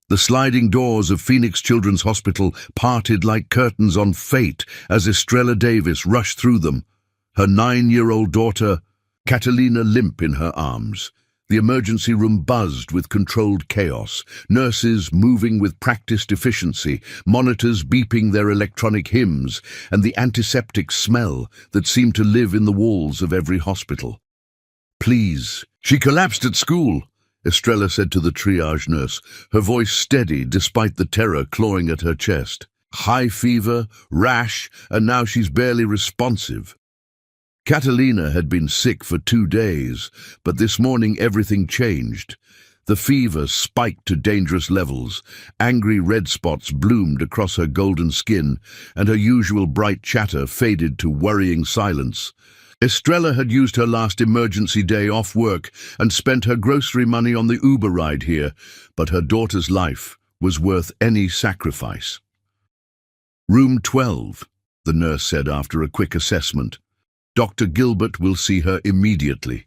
The sliding doors of Phoenix Children's Hospital parted like curtains on fate as Estrella Davis rushed through them, her 9-year-old daughter, Catalina, limp in her arms. The emergency room buzzed with controlled chaos, nurses moving with practiced efficiency, monitors beeping their electronic hymns, and the antiseptic smell that seemed to live in the walls of every hospital. "Please, she collapsed at school," Estrella said to the triage nurse, her voice steady despite the terror clawing at her chest. "High fever, rash, and now she's barely responsive." Catalina had been sick for 2 days, but this morning everything changed. The fever spiked to dangerous levels, angry red spots bloomed across her golden skin, and her usual bright chatter faded to worrying silence. Estrella had used her last emergency day off work and spent her grocery money on the Uber ride here, but her daughter's life was worth any sacrifice. "Room 12, the nurse said after a quick assessment. "Dr. Gilbert will see her immediately."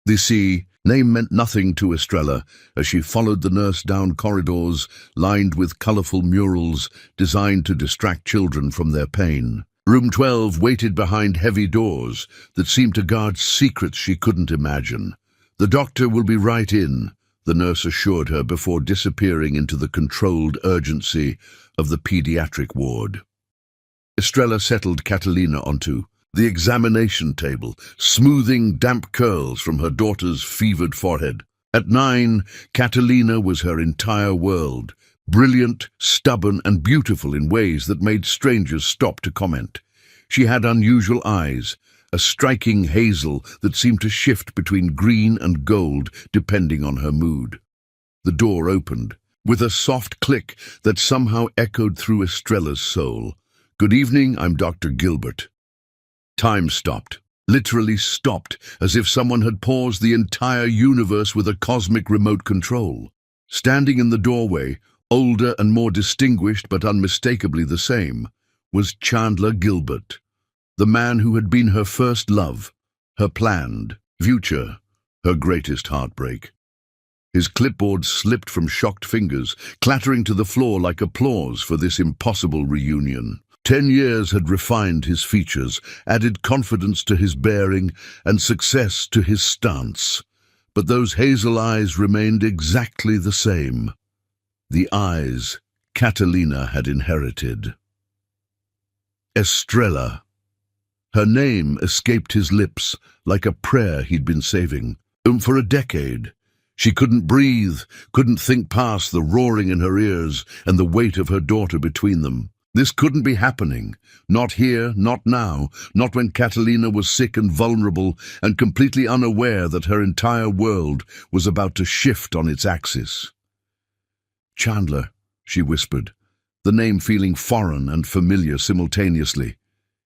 The name meant nothing to Estrella as she followed the nurse down corridors lined with colorful murals designed to distract children from their pain. Room 12 waited behind heavy doors that seemed to guard secrets she couldn't imagine. "The doctor will be right in," the nurse assured her before disappearing into the controlled urgency of the pediatric ward. Estrella settled Catalina onto the examination table, smoothing damp curls from her daughter's fevered forehead. At 9, Catalina was her entire world, brilliant, stubborn, and beautiful in ways that made strangers stop to comment. She had unusual eyes, a striking hazel that seemed to shift between green and gold depending on her mood. The door opened, with a soft click that somehow echoed through Estrella's soul. "Good evening, I'm Dr. Gilbert." Time stopped, literally stopped, as if someone had paused the entire universe with a cosmic remote control. Standing in the doorway, older and more distinguished but unmistakably the same, was Chandler Gilbert, the man who had been her first love, her planned future, her greatest heartbreak. His clipboard slipped from shocked fingers, clattering to the floor like applause for this impossible reunion. 10 years had refined his features, added confidence to his bearing, and success to his stance. But those hazel eyes remained exactly the same. The eyes Catalina had inherited. Estrella. Her name escaped his lips like a prayer he'd been saving. For a decade. She couldn't breathe, couldn't think past the roaring in her ears and the weight of her daughter between them. This couldn't be happening. Not here, not now, not when Catalina was sick and vulnerable and completely unaware that her entire world was about to shift on its axis. "Chandler," she whispered, the name feeling foreign and familiar simultaneously.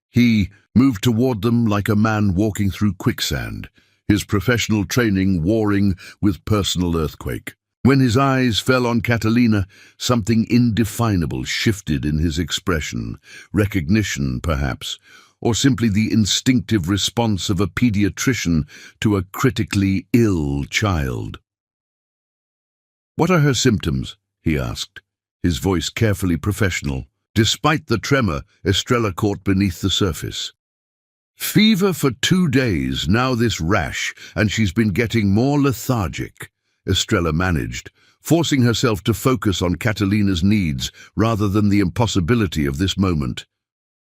He moved toward them like a man walking through quicksand, his professional training warring with personal earthquake. When his eyes fell on Catalina, something indefinable shifted in his expression, recognition perhaps, or simply the instinctive response of a pediatrician to a critically ill child. "What are her symptoms?" he asked, his voice carefully professional. Despite the tremor, Estrella caught beneath the surface. "Fever for 2 days, now this rash, and she's been getting more lethargic," Estrella managed, forcing herself to focus on Catalina's needs rather than the impossibility of this moment.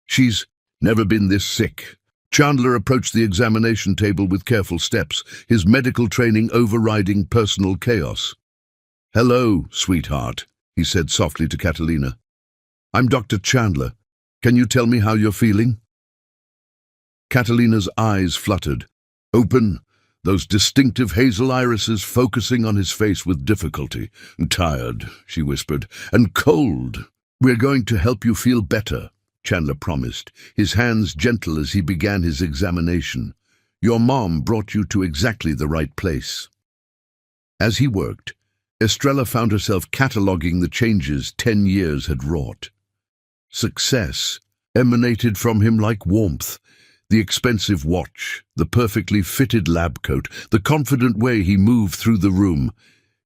"She's never been this sick." Chandler approached the examination table with careful steps, his medical training overriding personal chaos. "Hello, sweetheart," he said softly to Catalina. "I'm Dr. Chandler. Can you tell me how you're feeling?" Catalina's eyes fluttered, open, those distinctive hazel irises focusing on his face with difficulty. "Tired," she whispered, "and cold." "We're going to help you feel better," Chandler promised, his hands gentle as he began his examination. "Your mom brought you to exactly the right place." As he worked, Estrella found herself cataloguing the changes 10 years had wrought. Success emanated from him like warmth, The expensive watch, the perfectly fitted lab coat, the confident way he moved through the room.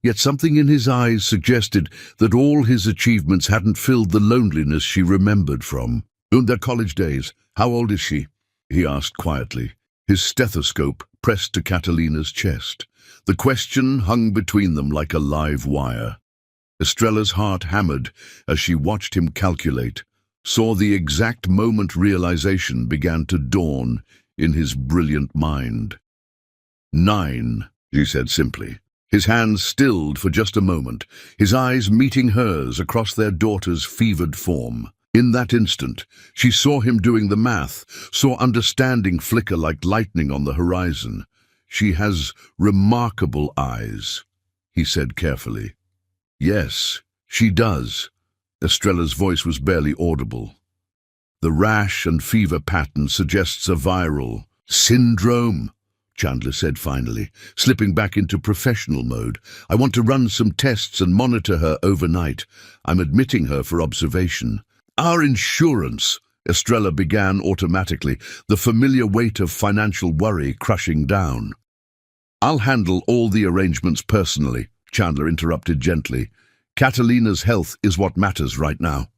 Yet something in his eyes suggested that all his achievements hadn't filled the loneliness she remembered from. "In their college days, how old is she?" he asked quietly, his stethoscope pressed to Catalina's chest. The question hung between them like a live wire. Estrella's heart hammered as she watched him calculate, saw the exact moment realization began to dawn in his brilliant mind. 9, he said simply. His hands stilled for just a moment, his eyes meeting hers across their daughter's fevered form. In that instant, she saw him doing the math, saw understanding flicker like lightning on the horizon. "She has remarkable eyes," he said carefully. "Yes, she does." Estrella's voice was barely audible. "The rash and fever pattern suggests a viral syndrome," Chandler said finally, slipping back into professional mode. "I want to run some tests and monitor her overnight. I'm admitting her for observation." "Our insurance," Estrella began automatically, the familiar weight of financial worry crushing down. "I'll handle all the arrangements personally," Chandler interrupted gently. "Catalina's health is what matters right now."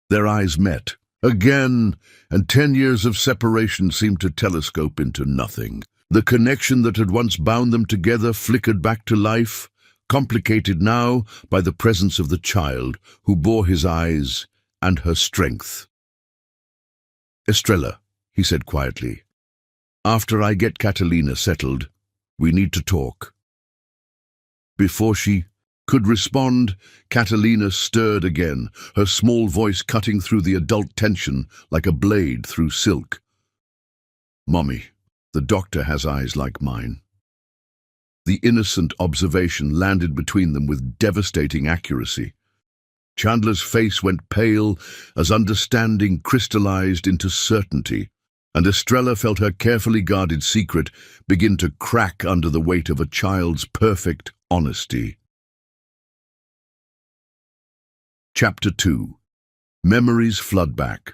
Their eyes met. Again, and 10 years of separation seemed to telescope into nothing. The connection that had once bound them together flickered back to life, complicated now by the presence of the child who bore his eyes and her strength. "Estrella," he said quietly, "after I get Catalina settled, we need to talk." Before she could respond, Catalina stirred again, her small voice cutting through the adult tension like a blade through silk. "Mommy, the doctor has eyes like mine." The innocent observation landed between them with devastating accuracy. Chandler's face went pale as understanding crystallized into certainty, and Estrella felt her carefully guarded secret begin to crack under the weight of a child's perfect honesty. Chapter 2. Memories flood back.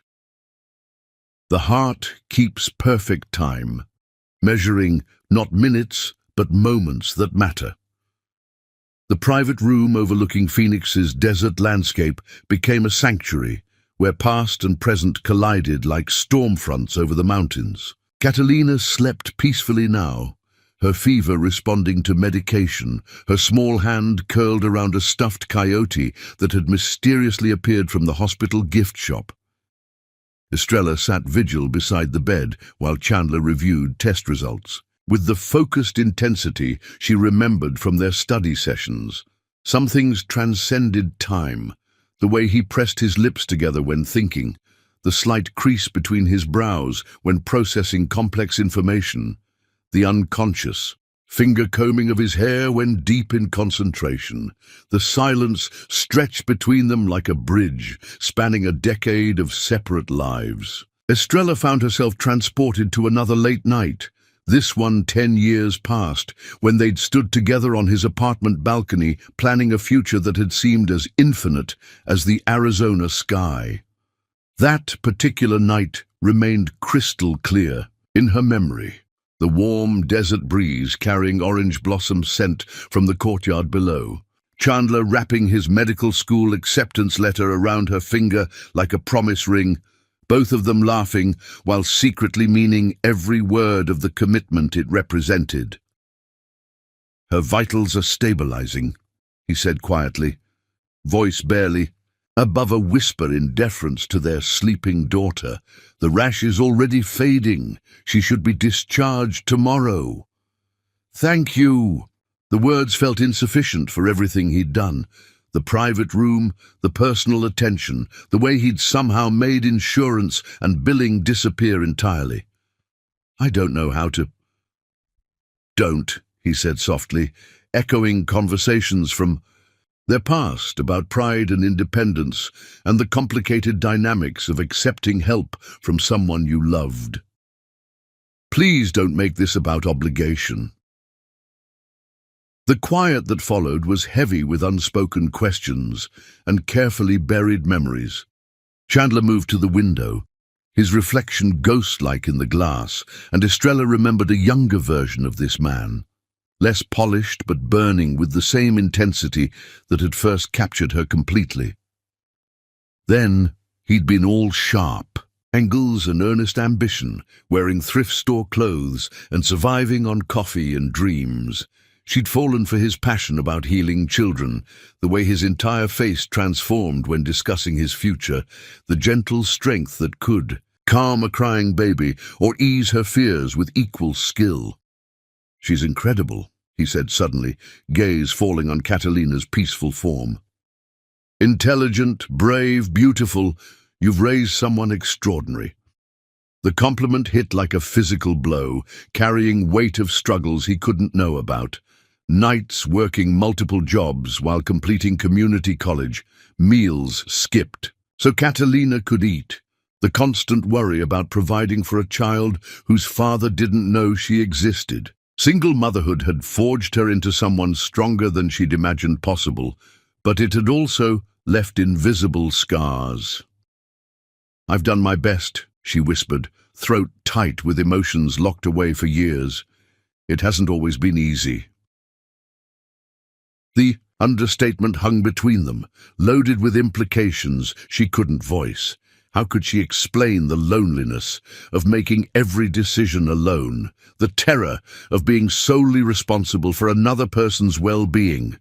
The heart keeps perfect time, measuring not minutes but moments that matter. The private room overlooking Phoenix's desert landscape became a sanctuary where past and present collided like storm fronts over the mountains. Catalina slept peacefully now, her fever responding to medication, her small hand curled around a stuffed coyote that had mysteriously appeared from the hospital gift shop. Estrella sat vigil beside the bed while Chandler reviewed test results. With the focused intensity she remembered from their study sessions, some things transcended time, the way he pressed his lips together when thinking, the slight crease between his brows when processing complex information, the unconscious finger combing of his hair when deep in concentration, the silence stretched between them like a bridge spanning a decade of separate lives. Estrella found herself transported to another late night, this one 10 years past, when they'd stood together on his apartment balcony planning a future that had seemed as infinite as the Arizona sky. That particular night remained crystal clear in her memory, the warm desert breeze carrying orange blossom scent from the courtyard below, Chandler wrapping his medical school acceptance letter around her finger like a promise ring, both of them laughing while secretly meaning every word of the commitment it represented. "Her vitals are stabilizing," he said quietly, voice barely above a whisper in deference to their sleeping daughter. "The rash is already fading. She should be discharged tomorrow." "Thank you." The words felt insufficient for everything he'd done. The private room, the personal attention, the way he'd somehow made insurance and billing disappear entirely. "I don't know how to—" "Don't," he said softly, echoing conversations from their past about pride and independence and the complicated dynamics of accepting help from someone you loved. "Please don't make this about obligation." The quiet that followed was heavy with unspoken questions and carefully buried memories. Chandler moved to the window, his reflection ghost-like in the glass, and Estrella remembered a younger version of this man, less polished but burning with the same intensity that had first captured her completely. Then he'd been all sharp, angles and earnest ambition, wearing thrift store clothes and surviving on coffee and dreams. She'd fallen for his passion about healing children, the way his entire face transformed when discussing his future, the gentle strength that could calm a crying baby or ease her fears with equal skill. "She's incredible," he said suddenly, gaze falling on Catalina's peaceful form. "Intelligent, brave, beautiful, you've raised someone extraordinary." The compliment hit like a physical blow, carrying weight of struggles he couldn't know about. Nights working multiple jobs while completing community college, meals skipped so Catalina could eat, the constant worry about providing for a child whose father didn't know she existed. Single motherhood had forged her into someone stronger than she'd imagined possible, but it had also left invisible scars. "I've done my best," she whispered, throat tight with emotions locked away for years. "It hasn't always been easy." The understatement hung between them, loaded with implications she couldn't voice. How could she explain the loneliness of making every decision alone, the terror of being solely responsible for another person's well-being,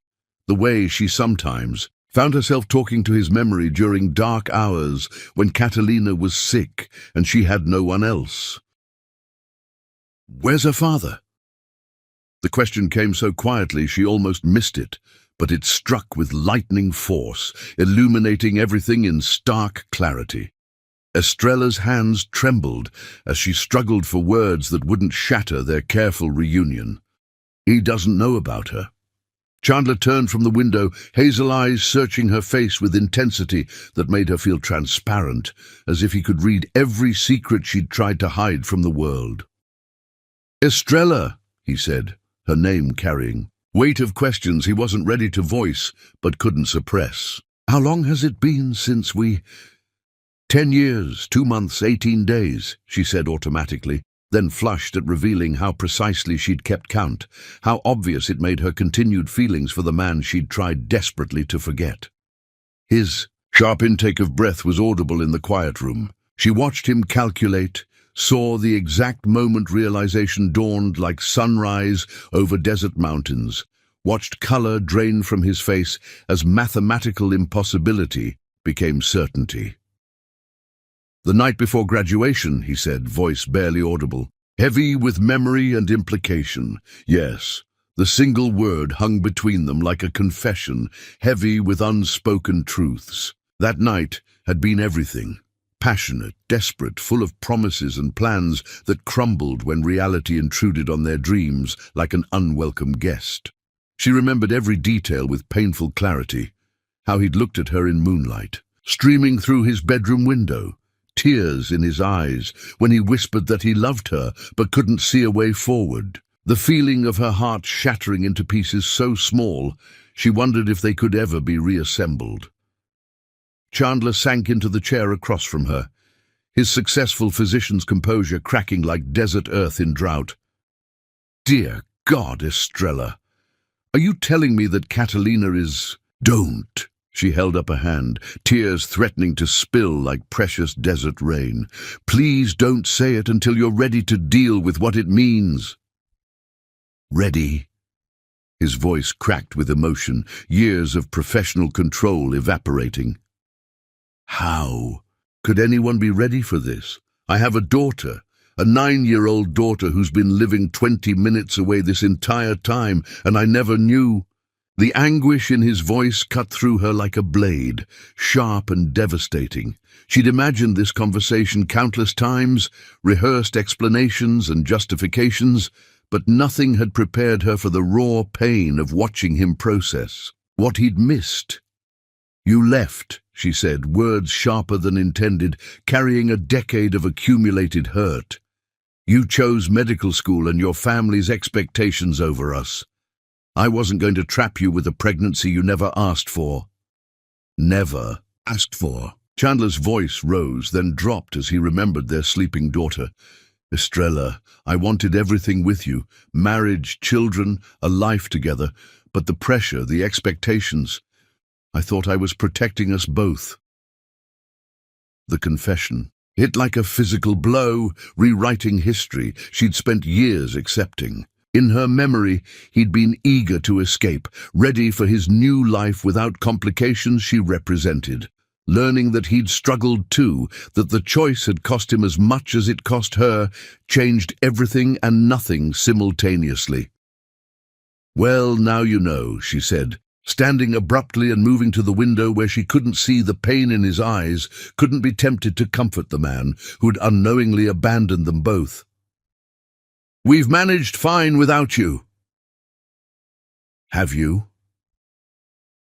the way she sometimes found herself talking to his memory during dark hours when Catalina was sick and she had no one else? "Where's her father?" The question came so quietly she almost missed it, but it struck with lightning force, illuminating everything in stark clarity. Estrella's hands trembled as she struggled for words that wouldn't shatter their careful reunion. "He doesn't know about her." Chandler turned from the window, hazel eyes searching her face with intensity that made her feel transparent, as if he could read every secret she'd tried to hide from the world. "Estrella," he said, her name carrying weight of questions he wasn't ready to voice but couldn't suppress. "How long has it been since we—" 10 years, 2 months, 18 days, she said automatically, then flushed at revealing how precisely she'd kept count, how obvious it made her continued feelings for the man she'd tried desperately to forget. His sharp intake of breath was audible in the quiet room. She watched him calculate, saw the exact moment realization dawned like sunrise over desert mountains, watched color drain from his face as mathematical impossibility became certainty. "The night before graduation," he said, voice barely audible, heavy with memory and implication. Yes, the single word hung between them like a confession, heavy with unspoken truths. That night had been everything. Passionate, desperate, full of promises and plans that crumbled when reality intruded on their dreams like an unwelcome guest. She remembered every detail with painful clarity. How he'd looked at her in moonlight, streaming through his bedroom window, tears in his eyes when he whispered that he loved her but couldn't see a way forward. The feeling of her heart shattering into pieces so small, she wondered if they could ever be reassembled. Chandler sank into the chair across from her, his successful physician's composure cracking like desert earth in drought. "Dear God, Estrella, are you telling me that Catalina is—" "Don't!" She held up a hand, tears threatening to spill like precious desert rain. "Please don't say it until you're ready to deal with what it means." "Ready?" His voice cracked with emotion, years of professional control evaporating. "How could anyone be ready for this? I have a daughter, a 9-year-old daughter who's been living 20 minutes away this entire time, and I never knew." The anguish in his voice cut through her like a blade, sharp and devastating. She'd imagined this conversation countless times, rehearsed explanations and justifications, but nothing had prepared her for the raw pain of watching him process what he'd missed. "You left," she said, words sharper than intended, carrying a decade of accumulated hurt. "You chose medical school and your family's expectations over us. I wasn't going to trap you with a pregnancy you never asked for." "Never asked for," Chandler's voice rose, then dropped as he remembered their sleeping daughter. Estrella, I wanted everything with you, marriage, children, a life together, but the pressure, the expectations, I thought I was protecting us both. The confession hit like a physical blow, rewriting history she'd spent years accepting. In her memory, he'd been eager to escape, ready for his new life without complications she represented. Learning that he'd struggled too, that the choice had cost him as much as it cost her, changed everything and nothing simultaneously. Well, now you know, she said, standing abruptly and moving to the window where she couldn't see the pain in his eyes, couldn't be tempted to comfort the man who'd unknowingly abandoned them both. We've managed fine without you. Have you?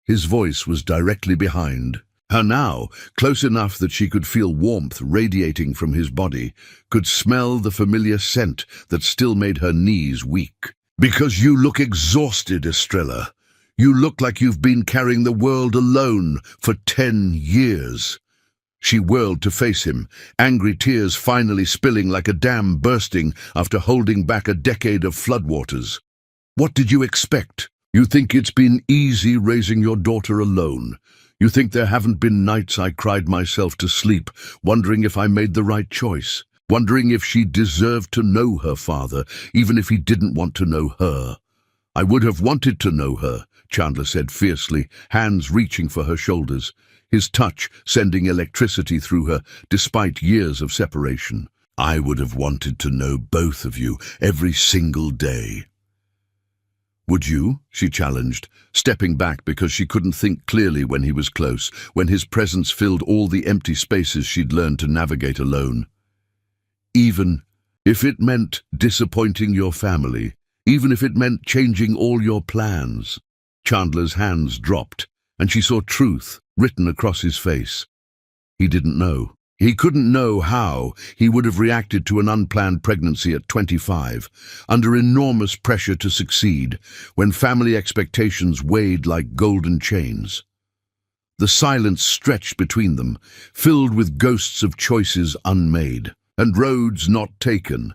His voice was directly behind her now, close enough that she could feel warmth radiating from his body, could smell the familiar scent that still made her knees weak. Because you look exhausted, Estrella. You look like you've been carrying the world alone for 10 years. She whirled to face him, angry tears finally spilling like a dam bursting after holding back a decade of floodwaters. What did you expect? You think it's been easy raising your daughter alone? You think there haven't been nights I cried myself to sleep, wondering if I made the right choice, wondering if she deserved to know her father, even if he didn't want to know her? I would have wanted to know her, Chandler said fiercely, hands reaching for her shoulders, his touch sending electricity through her despite years of separation. I would have wanted to know both of you every single day. Would you? She challenged, stepping back because she couldn't think clearly when he was close, when his presence filled all the empty spaces she'd learned to navigate alone. Even if it meant disappointing your family, even if it meant changing all your plans. Chandler's hands dropped, and she saw truth written across his face. He didn't know. He couldn't know how he would have reacted to an unplanned pregnancy at 25, under enormous pressure to succeed, when family expectations weighed like golden chains. The silence stretched between them, filled with ghosts of choices unmade, and roads not taken.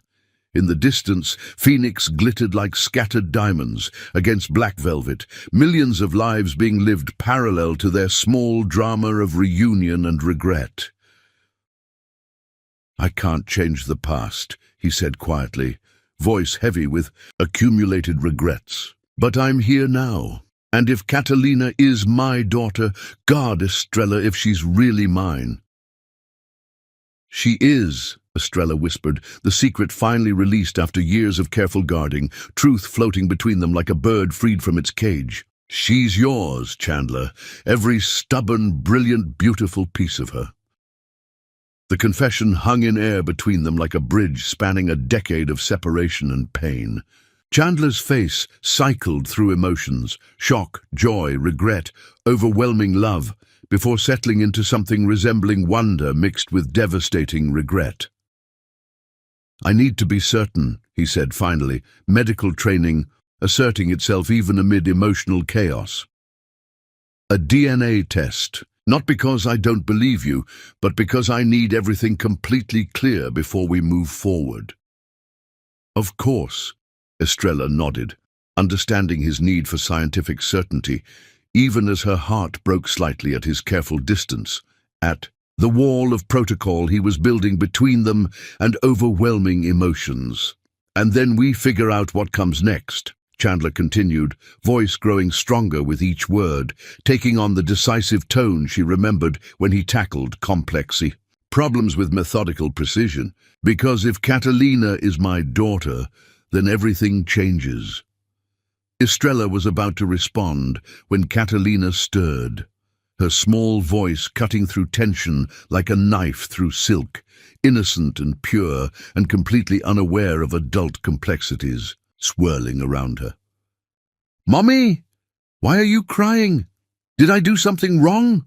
In the distance, Phoenix glittered like scattered diamonds against black velvet, millions of lives being lived parallel to their small drama of reunion and regret. I can't change the past, he said quietly, voice heavy with accumulated regrets. But I'm here now, and if Catalina is my daughter, God, Estrella, if she's really mine. She is, Estrella whispered, the secret finally released after years of careful guarding, truth floating between them like a bird freed from its cage. She's yours, Chandler, every stubborn, brilliant, beautiful piece of her. The confession hung in air between them like a bridge spanning a decade of separation and pain. Chandler's face cycled through emotions, shock, joy, regret, overwhelming love, before settling into something resembling wonder mixed with devastating regret. I need to be certain, he said finally, medical training asserting itself even amid emotional chaos. A DNA test. Not because I don't believe you, but because I need everything completely clear before we move forward. Of course, Estrella nodded, understanding his need for scientific certainty, even as her heart broke slightly at his careful distance, at the wall of protocol he was building between them and overwhelming emotions. And then we figure out what comes next. Chandler continued, voice growing stronger with each word, taking on the decisive tone she remembered when he tackled complexity. Problems with methodical precision, because if Catalina is my daughter, then everything changes. Estrella was about to respond when Catalina stirred, her small voice cutting through tension like a knife through silk, innocent and pure and completely unaware of adult complexities swirling around her. Mommy, why are you crying? Did I do something wrong?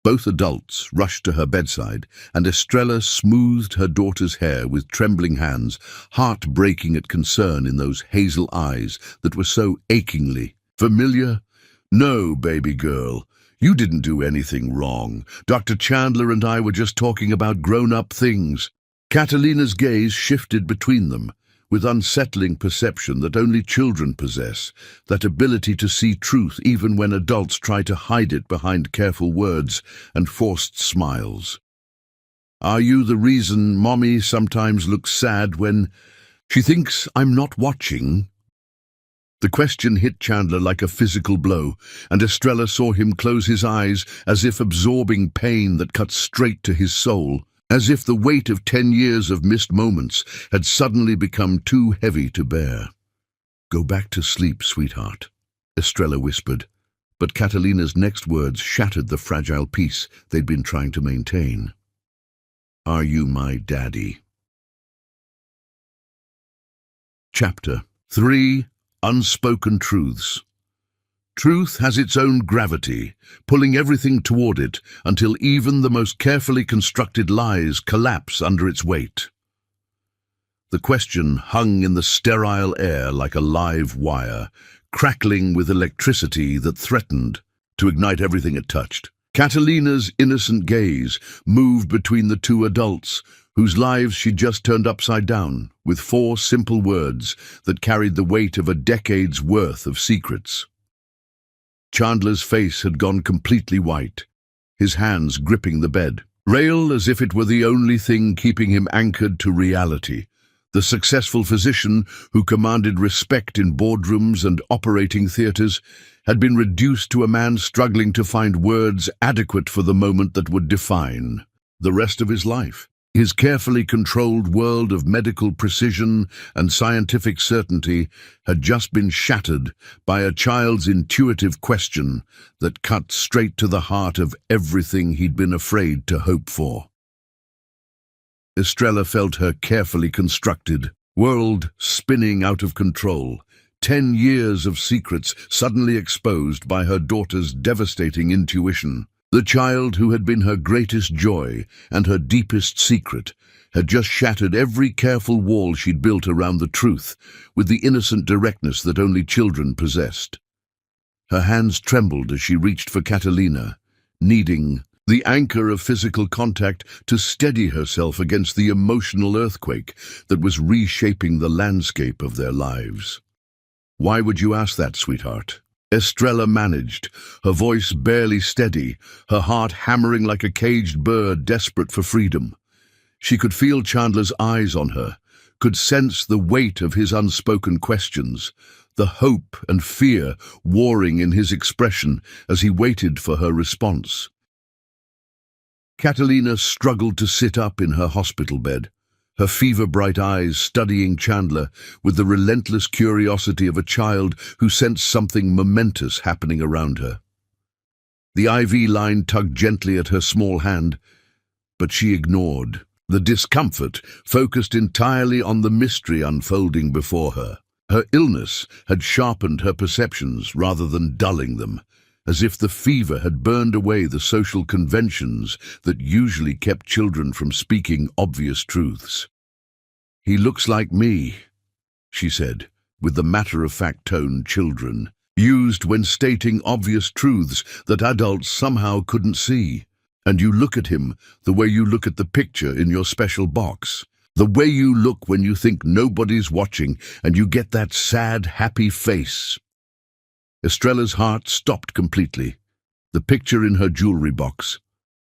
Both adults rushed to her bedside, and Estrella smoothed her daughter's hair with trembling hands, heart breaking at concern in those hazel eyes that were so achingly familiar. No, baby girl, You didn't do anything wrong. Dr. Chandler and I were just talking about grown-up things. Catalina's gaze shifted between them, with unsettling perception that only children possess, that ability to see truth even when adults try to hide it behind careful words and forced smiles. Are you the reason Mommy sometimes looks sad when she thinks I'm not watching? The question hit Chandler like a physical blow, and Estrella saw him close his eyes as if absorbing pain that cut straight to his soul, as if the weight of 10 years of missed moments had suddenly become too heavy to bear. Go back to sleep, sweetheart, Estrella whispered, but Catalina's next words shattered the fragile peace they'd been trying to maintain. Are you my daddy? Chapter 3. Unspoken Truths. Truth has its own gravity, pulling everything toward it until even the most carefully constructed lies collapse under its weight. The question hung in the sterile air like a live wire, crackling with electricity that threatened to ignite everything it touched. Catalina's innocent gaze moved between the two adults, whose lives she'd just turned upside down, with 4 simple words that carried the weight of a decade's worth of secrets. Chandler's face had gone completely white, his hands gripping the bed, rail as if it were the only thing keeping him anchored to reality. The successful physician who commanded respect in boardrooms and operating theaters had been reduced to a man struggling to find words adequate for the moment that would define the rest of his life. His carefully controlled world of medical precision and scientific certainty had just been shattered by a child's intuitive question that cut straight to the heart of everything he'd been afraid to hope for. Estrella felt her carefully constructed world spinning out of control, 10 years of secrets suddenly exposed by her daughter's devastating intuition. The child who had been her greatest joy and her deepest secret had just shattered every careful wall she'd built around the truth with the innocent directness that only children possessed. Her hands trembled as she reached for Catalina, needing the anchor of physical contact to steady herself against the emotional earthquake that was reshaping the landscape of their lives. Why would you ask that, sweetheart? Estrella managed, her voice barely steady, her heart hammering like a caged bird desperate for freedom. She could feel Chandler's eyes on her, could sense the weight of his unspoken questions, the hope and fear warring in his expression as he waited for her response. Catalina struggled to sit up in her hospital bed, her fever-bright eyes studying Chandler with the relentless curiosity of a child who sensed something momentous happening around her. The IV line tugged gently at her small hand, but she ignored. The discomfort focused entirely on the mystery unfolding before her. Her illness had sharpened her perceptions rather than dulling them, as if the fever had burned away the social conventions that usually kept children from speaking obvious truths. He looks like me, she said, with the matter-of-fact tone children used when stating obvious truths that adults somehow couldn't see. And you look at him the way you look at the picture in your special box, the way you look when you think nobody's watching and you get that sad, happy face. Estrella's heart stopped completely. The picture in her jewelry box,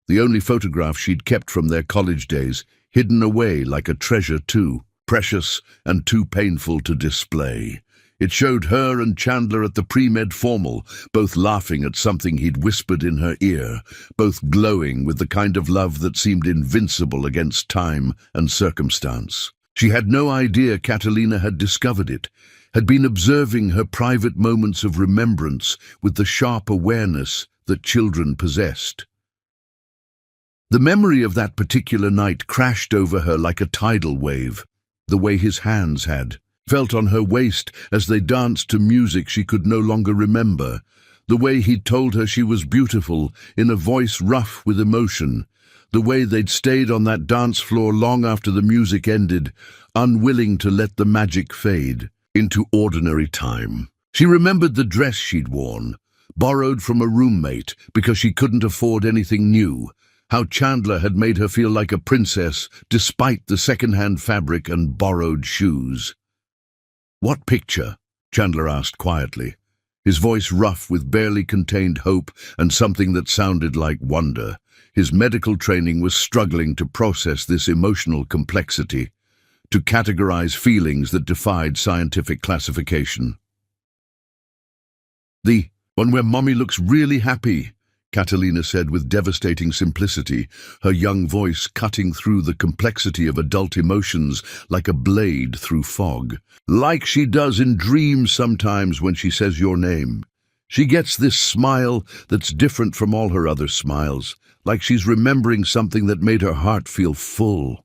the only photograph she'd kept from their college days, hidden away like a treasure too precious and too painful to display. It showed her and Chandler at the pre-med formal, both laughing at something he'd whispered in her ear, both glowing with the kind of love that seemed invincible against time and circumstance. She had no idea Catalina had discovered it, had been observing her private moments of remembrance with the sharp awareness that children possessed. The memory of that particular night crashed over her like a tidal wave, the way his hands had, felt on her waist as they danced to music she could no longer remember, the way he'd told her she was beautiful in a voice rough with emotion, the way they'd stayed on that dance floor long after the music ended, unwilling to let the magic fade into ordinary time. She remembered the dress she'd worn, borrowed from a roommate because she couldn't afford anything new. How Chandler had made her feel like a princess despite the second-hand fabric and borrowed shoes. "What picture?" Chandler asked quietly, his voice rough with barely contained hope and something that sounded like wonder. His medical training was struggling to process this emotional complexity, to categorize feelings that defied scientific classification. "The one where Mommy looks really happy," Catalina said with devastating simplicity, her young voice cutting through the complexity of adult emotions like a blade through fog. "Like she does in dreams sometimes when she says your name. She gets this smile that's different from all her other smiles, like she's remembering something that made her heart feel full."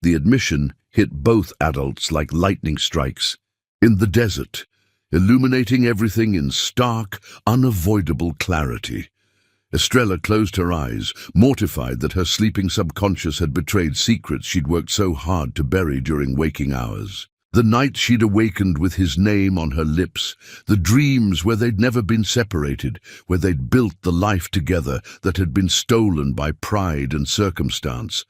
The admission hit both adults like lightning strikes. In the desert, illuminating everything in stark, unavoidable clarity. Estrella closed her eyes, mortified that her sleeping subconscious had betrayed secrets she'd worked so hard to bury during waking hours. The night she'd awakened with his name on her lips, the dreams where they'd never been separated, where they'd built the life together that had been stolen by pride and circumstance.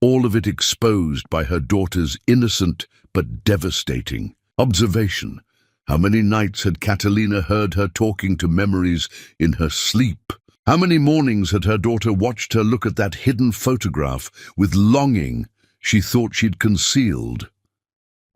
All of it exposed by her daughter's innocent but devastating observation. How many nights had Catalina heard her talking to memories in her sleep? How many mornings had her daughter watched her look at that hidden photograph with longing she thought she'd concealed?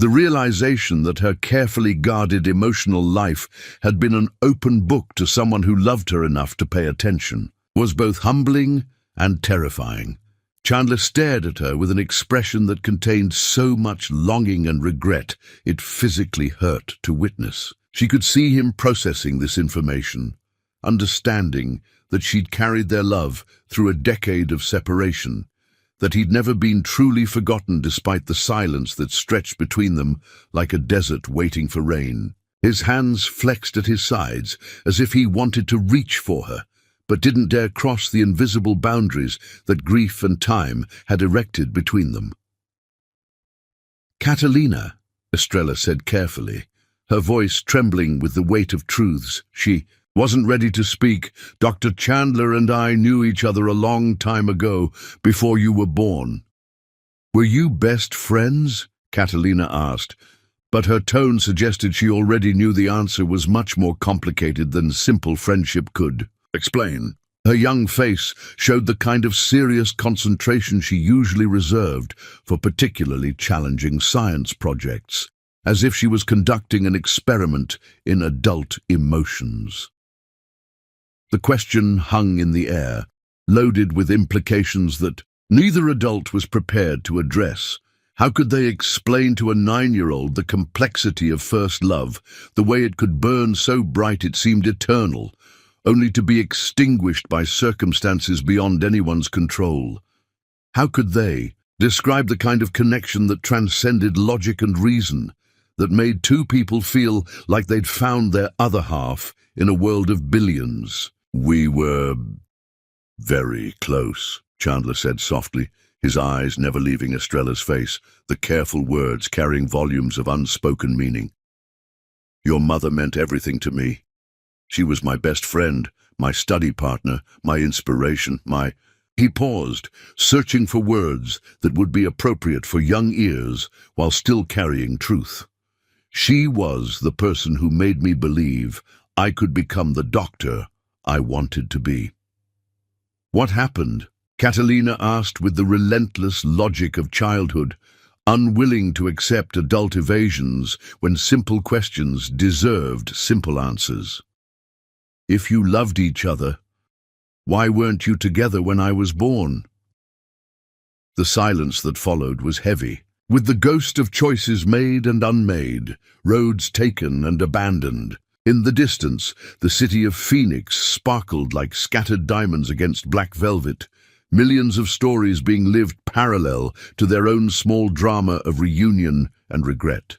The realization that her carefully guarded emotional life had been an open book to someone who loved her enough to pay attention was both humbling and terrifying. Chandler stared at her with an expression that contained so much longing and regret it physically hurt to witness. She could see him processing this information, understanding that she'd carried their love through a decade of separation, that he'd never been truly forgotten despite the silence that stretched between them like a desert waiting for rain. His hands flexed at his sides as if he wanted to reach for her, but didn't dare cross the invisible boundaries that grief and time had erected between them. "Catalina," Estrella said carefully, her voice trembling with the weight of truths she wasn't ready to speak. "Dr. Chandler and I knew each other a long time ago, before you were born." "Were you best friends?" Catalina asked, but her tone suggested she already knew the answer was much more complicated than simple friendship could explain. Her young face showed the kind of serious concentration she usually reserved for particularly challenging science projects, as if she was conducting an experiment in adult emotions. The question hung in the air, loaded with implications that neither adult was prepared to address. How could they explain to a 9-year-old the complexity of first love, the way it could burn so bright it seemed eternal, only to be extinguished by circumstances beyond anyone's control? How could they describe the kind of connection that transcended logic and reason, that made two people feel like they'd found their other half in a world of billions? "We were very close," Chandler said softly, his eyes never leaving Estrella's face, the careful words carrying volumes of unspoken meaning. "Your mother meant everything to me. She was my best friend, my study partner, my inspiration, my—" He paused, searching for words that would be appropriate for young ears while still carrying truth. "She was the person who made me believe I could become the doctor I wanted to be." "What happened?" Catalina asked with the relentless logic of childhood, unwilling to accept adult evasions when simple questions deserved simple answers. "If you loved each other, why weren't you together when I was born?" The silence that followed was heavy, with the ghost of choices made and unmade, roads taken and abandoned. In the distance, the city of Phoenix sparkled like scattered diamonds against black velvet, millions of stories being lived parallel to their own small drama of reunion and regret.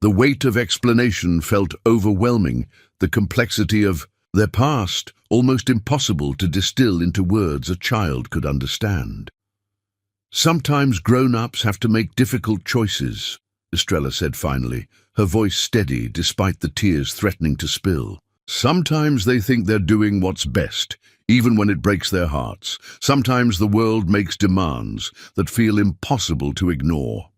The weight of explanation felt overwhelming, the complexity of their past almost impossible to distill into words a child could understand. "Sometimes grown-ups have to make difficult choices," Estrella said finally, her voice steady despite the tears threatening to spill. Sometimes they think they're doing what's best, even when it breaks their hearts. Sometimes the world makes demands that feel impossible to ignore.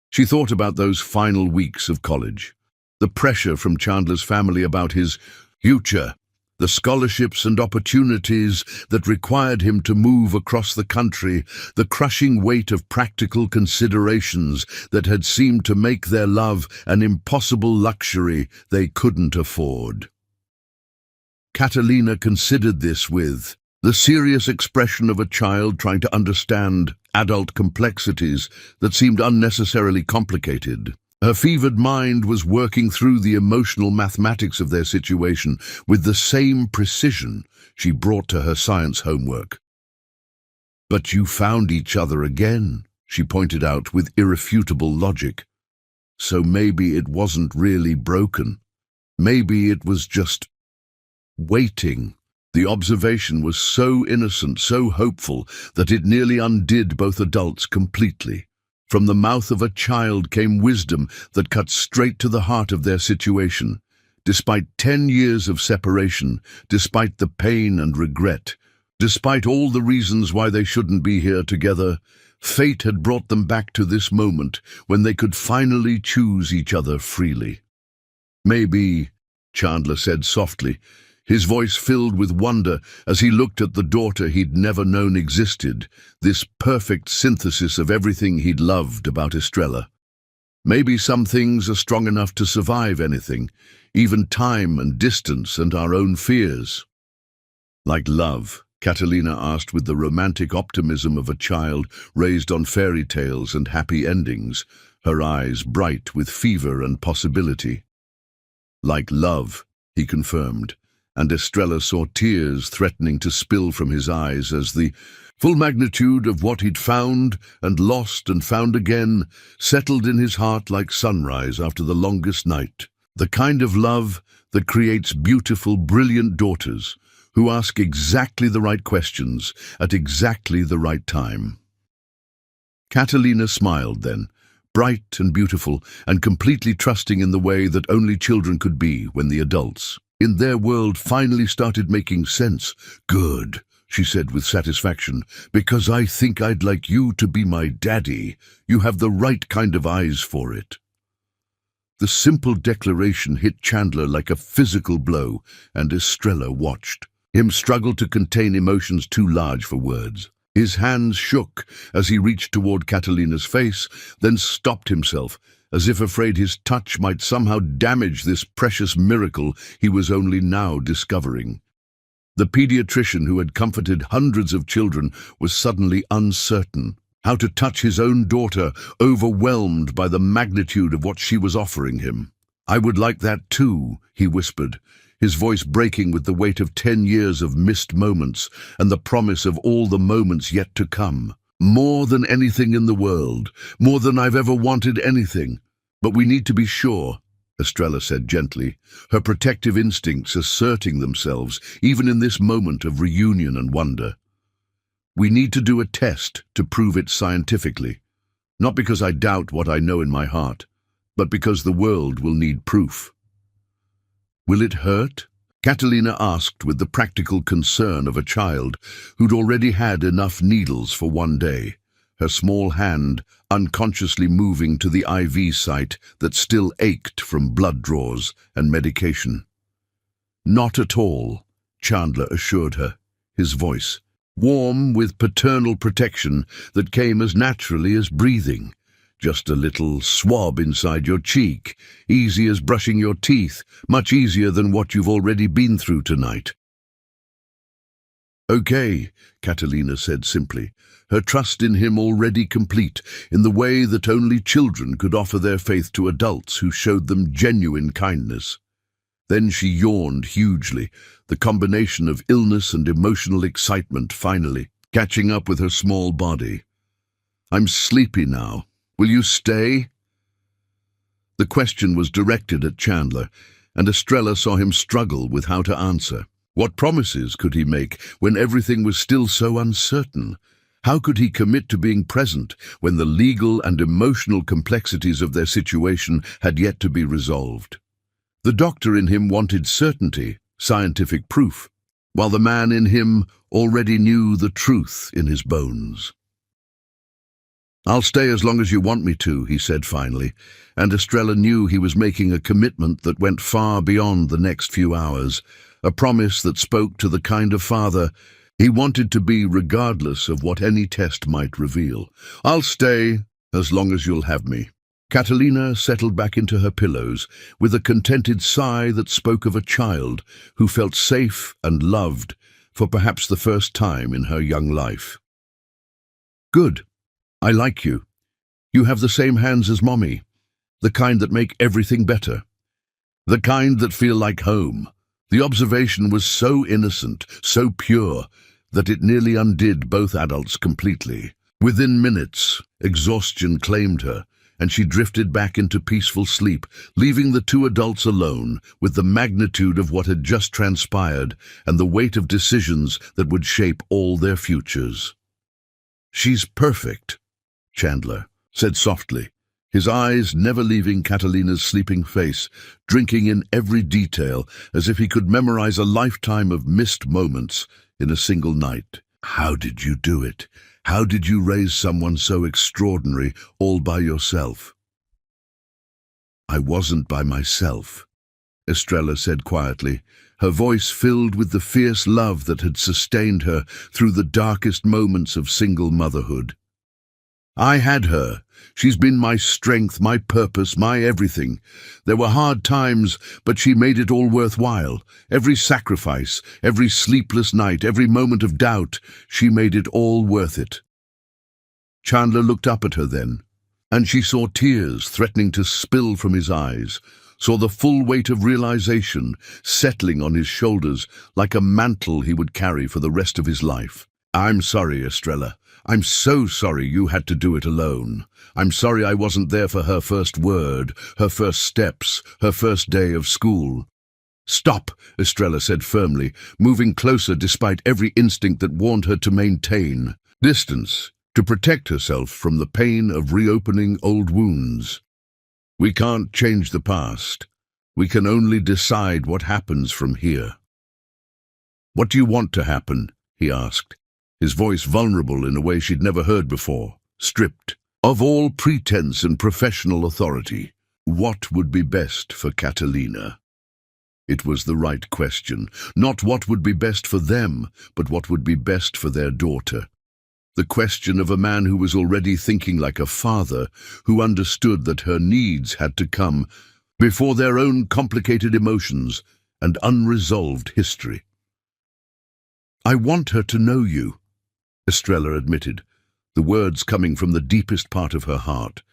She thought about those final weeks of college, the pressure from Chandler's family about his future, the scholarships and opportunities that required him to move across the country, the crushing weight of practical considerations that had seemed to make their love an impossible luxury they couldn't afford. Catalina considered this with the serious expression of a child trying to understand adult complexities that seemed unnecessarily complicated. Her fevered mind was working through the emotional mathematics of their situation with the same precision she brought to her science homework. "But you found each other again," she pointed out with irrefutable logic. "So maybe it wasn't really broken. Maybe it was just waiting." The observation was so innocent, so hopeful, that it nearly undid both adults completely. From the mouth of a child came wisdom that cut straight to the heart of their situation. Despite 10 years of separation, despite the pain and regret, despite all the reasons why they shouldn't be here together, fate had brought them back to this moment when they could finally choose each other freely. "Maybe," Chandler said softly, his voice filled with wonder as he looked at the daughter he'd never known existed, this perfect synthesis of everything he'd loved about Estrella. "Maybe some things are strong enough to survive anything, even time and distance and our own fears." "Like love?" Catalina asked with the romantic optimism of a child raised on fairy tales and happy endings, her eyes bright with fever and possibility. "Like love," he confirmed, and Estrella saw tears threatening to spill from his eyes as the full magnitude of what he'd found and lost and found again settled in his heart like sunrise after the longest night. The kind of love that creates beautiful, brilliant daughters who ask exactly the right questions at exactly the right time. Catalina smiled then, bright and beautiful and completely trusting in the way that only children could be when the adults in their world finally started making sense. "Good," she said with satisfaction, "because I think I'd like you to be my daddy. You have the right kind of eyes for it." The simple declaration hit Chandler like a physical blow, and Estrella watched him struggle to contain emotions too large for words. His hands shook as he reached toward Catalina's face, then stopped himself, as if afraid his touch might somehow damage this precious miracle he was only now discovering. The pediatrician who had comforted hundreds of children was suddenly uncertain how to touch his own daughter, overwhelmed by the magnitude of what she was offering him. "I would like that too," he whispered, his voice breaking with the weight of 10 years of missed moments and the promise of all the moments yet to come. "More than anything in the world, more than I've ever wanted anything. But we need to be sure," Estrella said gently, her protective instincts asserting themselves even in this moment of reunion and wonder. "We need to do a test to prove it scientifically, not because I doubt what I know in my heart, but because the world will need proof." "Will it hurt?" Catalina asked with the practical concern of a child who'd already had enough needles for one day, her small hand unconsciously moving to the IV site that still ached from blood draws and medication. "Not at all," Chandler assured her, his voice warm with paternal protection that came as naturally as breathing. "Just a little swab inside your cheek, easy as brushing your teeth, much easier than what you've already been through tonight." "Okay," Catalina said simply, her trust in him already complete in the way that only children could offer their faith to adults who showed them genuine kindness. Then she yawned hugely, the combination of illness and emotional excitement finally catching up with her small body. "I'm sleepy now. Will you stay?" The question was directed at Chandler, and Estrella saw him struggle with how to answer. What promises could he make when everything was still so uncertain? How could he commit to being present when the legal and emotional complexities of their situation had yet to be resolved? The doctor in him wanted certainty, scientific proof, while the man in him already knew the truth in his bones. "I'll stay as long as you want me to," he said finally, and Estrella knew he was making a commitment that went far beyond the next few hours, a promise that spoke to the kind of father he wanted to be regardless of what any test might reveal. "I'll stay as long as you'll have me." Catalina settled back into her pillows with a contented sigh that spoke of a child who felt safe and loved for perhaps the first time in her young life. "Good. I like you. You have the same hands as Mommy, the kind that make everything better, the kind that feel like home." The observation was so innocent, so pure, that it nearly undid both adults completely. Within minutes, exhaustion claimed her, and she drifted back into peaceful sleep, leaving the two adults alone with the magnitude of what had just transpired and the weight of decisions that would shape all their futures. "She's perfect," Chandler said softly, his eyes never leaving Catalina's sleeping face, drinking in every detail as if he could memorize a lifetime of missed moments in a single night. "How did you do it? How did you raise someone so extraordinary all by yourself?" "I wasn't by myself," Estrella said quietly, her voice filled with the fierce love that had sustained her through the darkest moments of single motherhood. "I had her. She's been my strength, my purpose, my everything. There were hard times, but she made it all worthwhile. Every sacrifice, every sleepless night, every moment of doubt, she made it all worth it." Chandler looked up at her then, and she saw tears threatening to spill from his eyes, saw the full weight of realization settling on his shoulders like a mantle he would carry for the rest of his life. "I'm sorry, Estrella. I'm so sorry you had to do it alone. I'm sorry I wasn't there for her first word, her first steps, her first day of school." "Stop," Estrella said firmly, moving closer despite every instinct that warned her to maintain distance, to protect herself from the pain of reopening old wounds. "We can't change the past. We can only decide what happens from here." "What do you want to happen?" he asked, his voice vulnerable in a way she'd never heard before, stripped of all pretense and professional authority. What would be best for Catalina? It was the right question. Not what would be best for them, but what would be best for their daughter. The question of a man who was already thinking like a father, who understood that her needs had to come before their own complicated emotions and unresolved history. "I want her to know you," Estrella admitted, the words coming from the deepest part of her heart,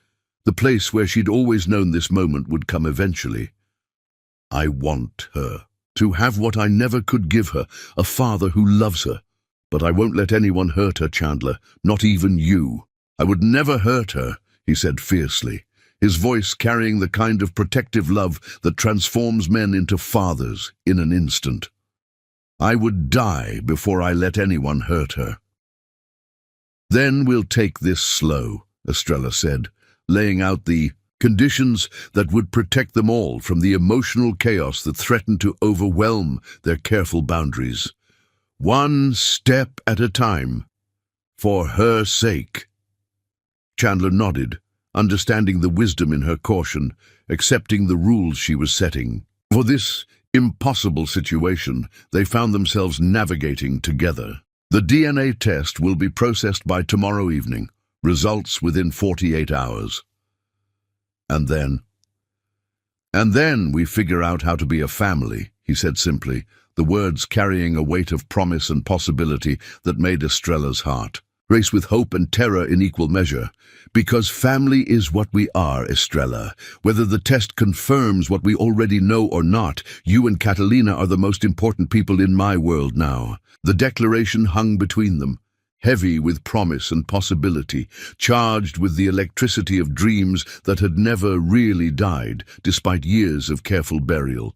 the place where she'd always known this moment would come eventually. "I want her to have what I never could give her, a father who loves her. But I won't let anyone hurt her, Chandler, not even you." "I would never hurt her," he said fiercely, his voice carrying the kind of protective love that transforms men into fathers in an instant. "I would die before I let anyone hurt her." "Then we'll take this slow," Estrella said, laying out the conditions that would protect them all from the emotional chaos that threatened to overwhelm their careful boundaries. "One step at a time, for her sake." Chandler nodded, understanding the wisdom in her caution, accepting the rules she was setting. For this impossible situation, they found themselves navigating together. "The DNA test will be processed by tomorrow evening, results within 48 hours. And then we figure out how to be a family," he said simply, the words carrying a weight of promise and possibility that made Estrella's heart race with hope and terror in equal measure. "Because family is what we are, Estrella. Whether the test confirms what we already know or not, you and Catalina are the most important people in my world now." The declaration hung between them, heavy with promise and possibility, charged with the electricity of dreams that had never really died, despite years of careful burial.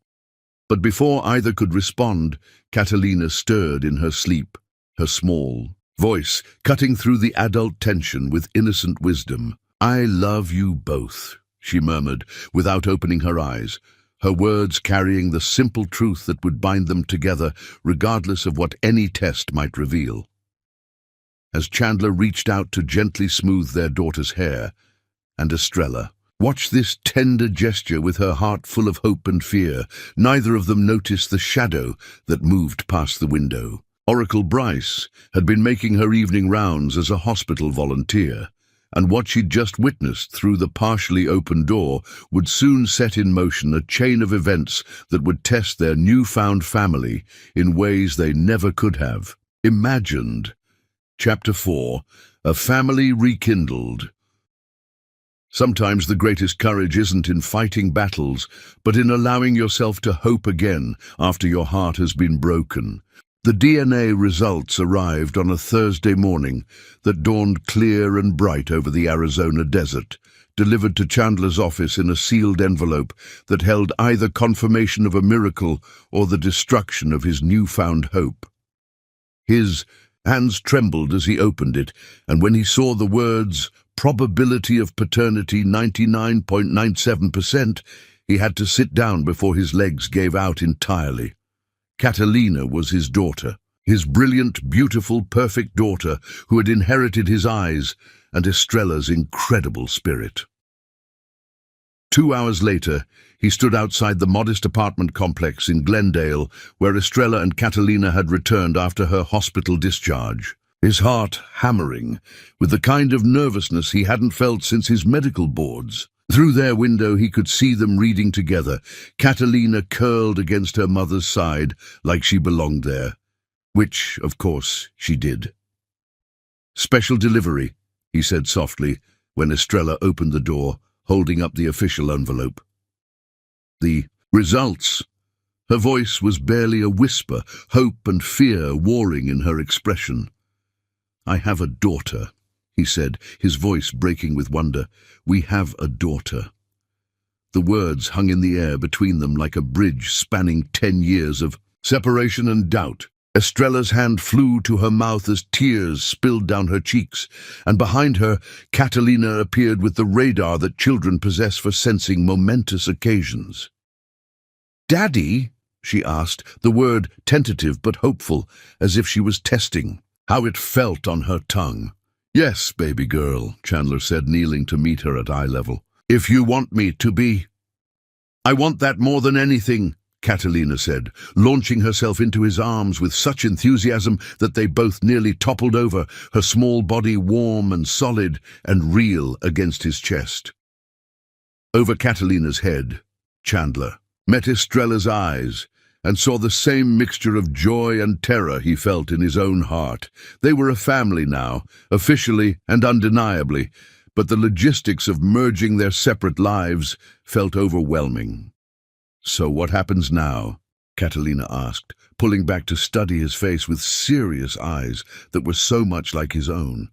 But before either could respond, Catalina stirred in her sleep, her small voice cutting through the adult tension with innocent wisdom. "I love you both," she murmured, without opening her eyes. her words carrying the simple truth that would bind them together, regardless of what any test might reveal. As Chandler reached out to gently smooth their daughter's hair, and Estrella watched this tender gesture with her heart full of hope and fear, neither of them noticed the shadow that moved past the window. Oracle Bryce had been making her evening rounds as a hospital volunteer, and what she'd just witnessed through the partially open door would soon set in motion a chain of events that would test their newfound family in ways they never could have imagined. Chapter 4. A Family Rekindled. Sometimes the greatest courage isn't in fighting battles, but in allowing yourself to hope again after your heart has been broken. The DNA results arrived on a Thursday morning that dawned clear and bright over the Arizona desert, delivered to Chandler's office in a sealed envelope that held either confirmation of a miracle or the destruction of his newfound hope. His hands trembled as he opened it, and when he saw the words, "Probability of paternity 99.97%, he had to sit down before his legs gave out entirely. Catalina was his daughter, his brilliant, beautiful, perfect daughter who had inherited his eyes and Estrella's incredible spirit. 2 hours later, he stood outside the modest apartment complex in Glendale, where Estrella and Catalina had returned after her hospital discharge, his heart hammering with the kind of nervousness he hadn't felt since his medical boards. Through their window he could see them reading together, Catalina curled against her mother's side like she belonged there, which, of course, she did. "Special delivery," he said softly when Estrella opened the door, holding up the official envelope. "The results." Her voice was barely a whisper, hope and fear warring in her expression. "I have a daughter," he said, his voice breaking with wonder. "We have a daughter." The words hung in the air between them like a bridge spanning 10 years of separation and doubt. Estrella's hand flew to her mouth as tears spilled down her cheeks, and behind her, Catalina appeared with the radar that children possess for sensing momentous occasions. "Daddy?" she asked, the word tentative but hopeful, as if she was testing how it felt on her tongue. "Yes, baby girl," Chandler said, kneeling to meet her at eye level. "If you want me to be." "I want that more than anything," Catalina said, launching herself into his arms with such enthusiasm that they both nearly toppled over, her small body warm and solid and real against his chest. Over Catalina's head, Chandler met Estrella's eyes and saw the same mixture of joy and terror he felt in his own heart. They were a family now, officially and undeniably, but the logistics of merging their separate lives felt overwhelming. "So what happens now?" Catalina asked, pulling back to study his face with serious eyes that were so much like his own.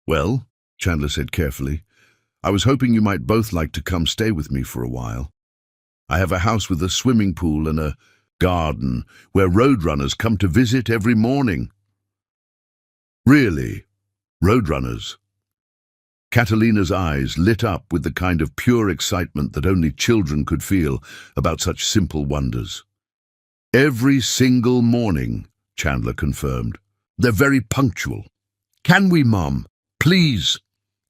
"Well," Chandler said carefully, "I was hoping you might both like to come stay with me for a while. I have a house with a swimming pool and a garden where roadrunners come to visit every morning." "Really? Roadrunners?" Catalina's eyes lit up with the kind of pure excitement that only children could feel about such simple wonders. "Every single morning," Chandler confirmed. "They're very punctual." "Can we, Mom? Please?"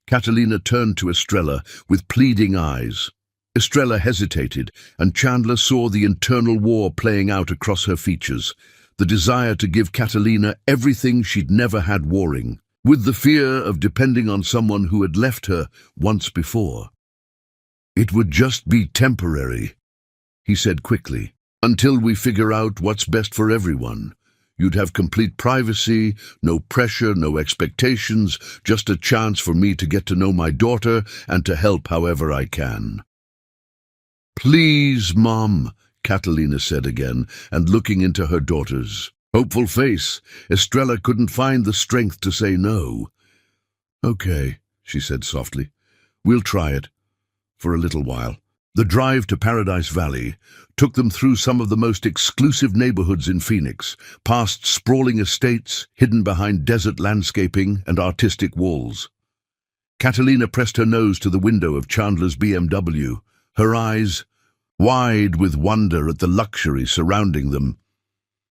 Catalina turned to Estrella with pleading eyes. Estrella hesitated, and Chandler saw the internal war playing out across her features, the desire to give Catalina everything she'd never had warring, with the fear of depending on someone who had left her once before. "It would just be temporary," he said quickly, "until we figure out what's best for everyone. You'd have complete privacy, no pressure, no expectations, just a chance for me to get to know my daughter and to help however I can." "Please, Mom," Catalina said again, and looking into her daughter's hopeful face, Estrella couldn't find the strength to say no. "Okay," she said softly. "We'll try it. For a little while." The drive to Paradise Valley took them through some of the most exclusive neighborhoods in Phoenix, past sprawling estates hidden behind desert landscaping and artistic walls. Catalina pressed her nose to the window of Chandler's BMW, her eyes wide with wonder at the luxury surrounding them.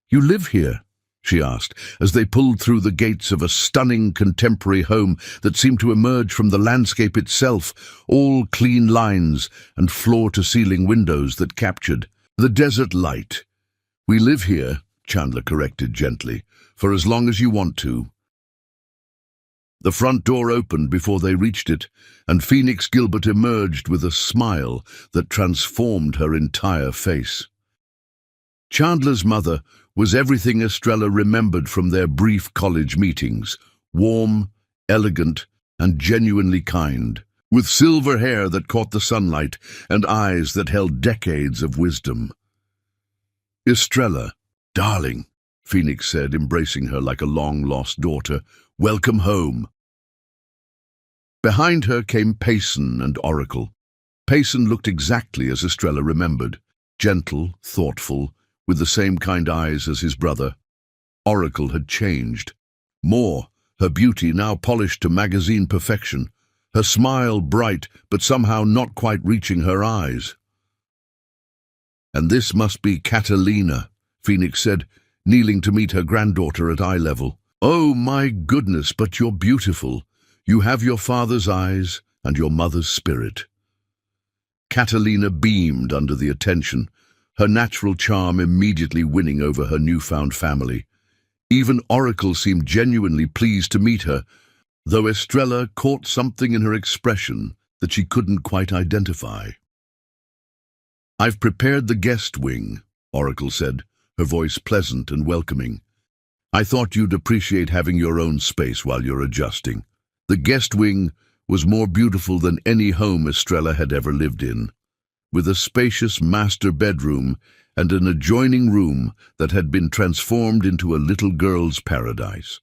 "You live here?" she asked, as they pulled through the gates of a stunning contemporary home that seemed to emerge from the landscape itself, all clean lines and floor-to-ceiling windows that captured the desert light. "We live here," Chandler corrected gently, "for as long as you want to." The front door opened before they reached it, and Phoenix Gilbert emerged with a smile that transformed her entire face. Chandler's mother was everything Estrella remembered from their brief college meetings: warm, elegant, and genuinely kind, with silver hair that caught the sunlight and eyes that held decades of wisdom. "Estrella, darling," Phoenix said, embracing her like a long-lost daughter, "welcome home." Behind her came Payson and Oracle. Payson looked exactly as Estrella remembered, gentle, thoughtful, with the same kind eyes as his brother. Oracle had changed. More, her beauty now polished to magazine perfection, her smile bright but somehow not quite reaching her eyes. "And this must be Catalina," Phoenix said, kneeling to meet her granddaughter at eye level. "Oh my goodness, but you're beautiful. You have your father's eyes and your mother's spirit." Catalina beamed under the attention, her natural charm immediately winning over her newfound family. Even Oracle seemed genuinely pleased to meet her, though Estrella caught something in her expression that she couldn't quite identify. "I've prepared the guest wing," Oracle said, her voice pleasant and welcoming. "I thought you'd appreciate having your own space while you're adjusting." The guest wing was more beautiful than any home Estrella had ever lived in, with a spacious master bedroom and an adjoining room that had been transformed into a little girl's paradise.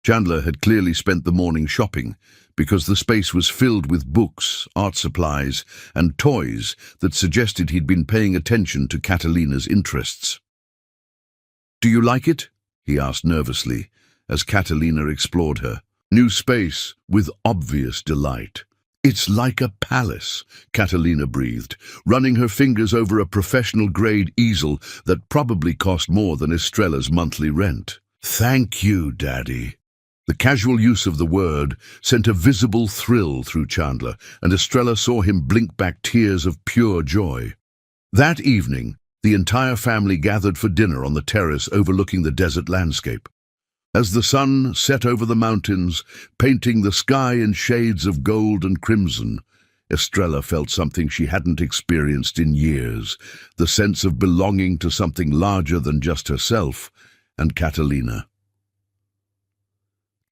Chandler had clearly spent the morning shopping, because the space was filled with books, art supplies, and toys that suggested he'd been paying attention to Catalina's interests. "Do you like it?" he asked nervously, as Catalina explored her new space with obvious delight. "It's like a palace," Catalina breathed, running her fingers over a professional-grade easel that probably cost more than Estrella's monthly rent. "Thank you, Daddy." The casual use of the word sent a visible thrill through Chandler, and Estrella saw him blink back tears of pure joy. That evening, the entire family gathered for dinner on the terrace overlooking the desert landscape. As the sun set over the mountains, painting the sky in shades of gold and crimson, Estrella felt something she hadn't experienced in years, the sense of belonging to something larger than just herself and Catalina.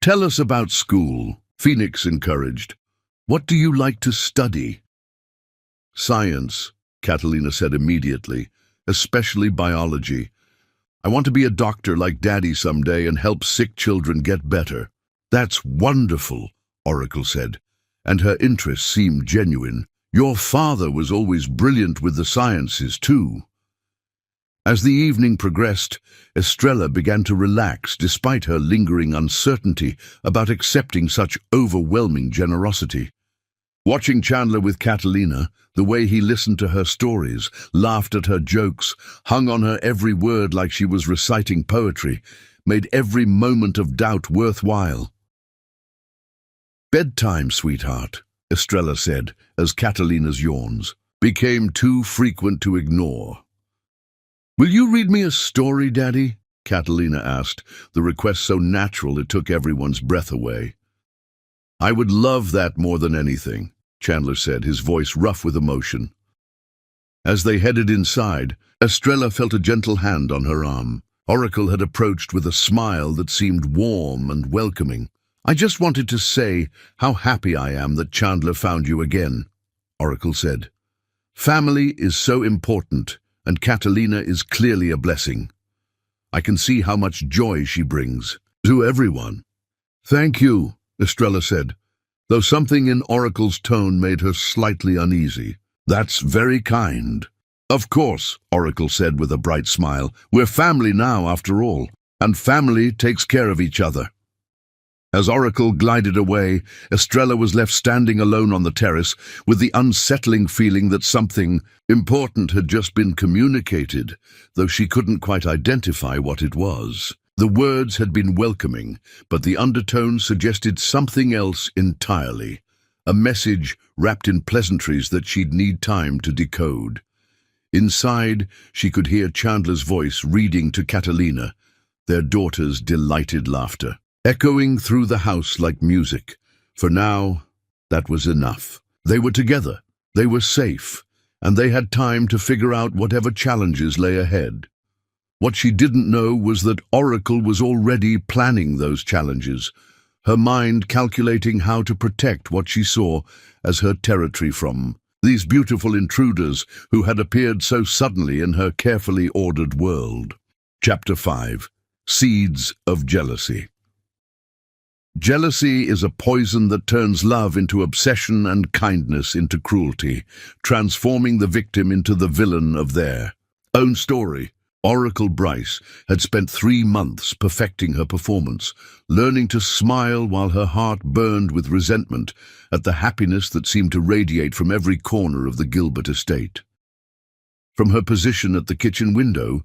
"Tell us about school," Phoenix encouraged. "What do you like to study?" "Science," Catalina said immediately, "especially biology. I want to be a doctor like Daddy someday and help sick children get better." "That's wonderful," Oracle said, and her interest seemed genuine. "Your father was always brilliant with the sciences, too." As the evening progressed, Estrella began to relax despite her lingering uncertainty about accepting such overwhelming generosity. Watching Chandler with Catalina, the way he listened to her stories, laughed at her jokes, hung on her every word like she was reciting poetry, made every moment of doubt worthwhile. "Bedtime, sweetheart," Estrella said, as Catalina's yawns became too frequent to ignore. "Will you read me a story, Daddy?" Catalina asked, the request so natural it took everyone's breath away. "I would love that more than anything," Chandler said, his voice rough with emotion. As they headed inside, Estrella felt a gentle hand on her arm. Oracle had approached with a smile that seemed warm and welcoming. "I just wanted to say how happy I am that Chandler found you again," Oracle said. "Family is so important, and Catalina is clearly a blessing. I can see how much joy she brings to everyone." "Thank you," Estrella said, though something in Oracle's tone made her slightly uneasy. "That's very kind." "Of course," Oracle said with a bright smile. "We're family now, after all, and family takes care of each other." As Oracle glided away, Estrella was left standing alone on the terrace with the unsettling feeling that something important had just been communicated, though she couldn't quite identify what it was. The words had been welcoming, but the undertone suggested something else entirely, a message wrapped in pleasantries that she'd need time to decode. Inside, she could hear Chandler's voice reading to Catalina, their daughter's delighted laughter, echoing through the house like music. For now, that was enough. They were together, they were safe, and they had time to figure out whatever challenges lay ahead. What she didn't know was that Oracle was already planning those challenges, her mind calculating how to protect what she saw as her territory from these beautiful intruders who had appeared so suddenly in her carefully ordered world. Chapter 5. Seeds of Jealousy. Jealousy is a poison that turns love into obsession and kindness into cruelty, transforming the victim into the villain of their own story. Oracle Bryce had spent 3 months perfecting her performance, learning to smile while her heart burned with resentment at the happiness that seemed to radiate from every corner of the Gilbert estate. From her position at the kitchen window,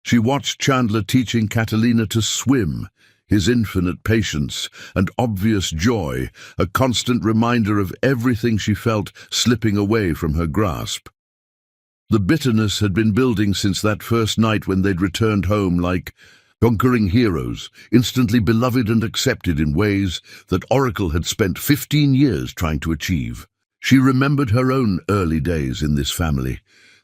she watched Chandler teaching Catalina to swim, his infinite patience and obvious joy, a constant reminder of everything she felt slipping away from her grasp. The bitterness had been building since that first night when they'd returned home like conquering heroes, instantly beloved and accepted in ways that Oracle had spent 15 years trying to achieve. She remembered her own early days in this family,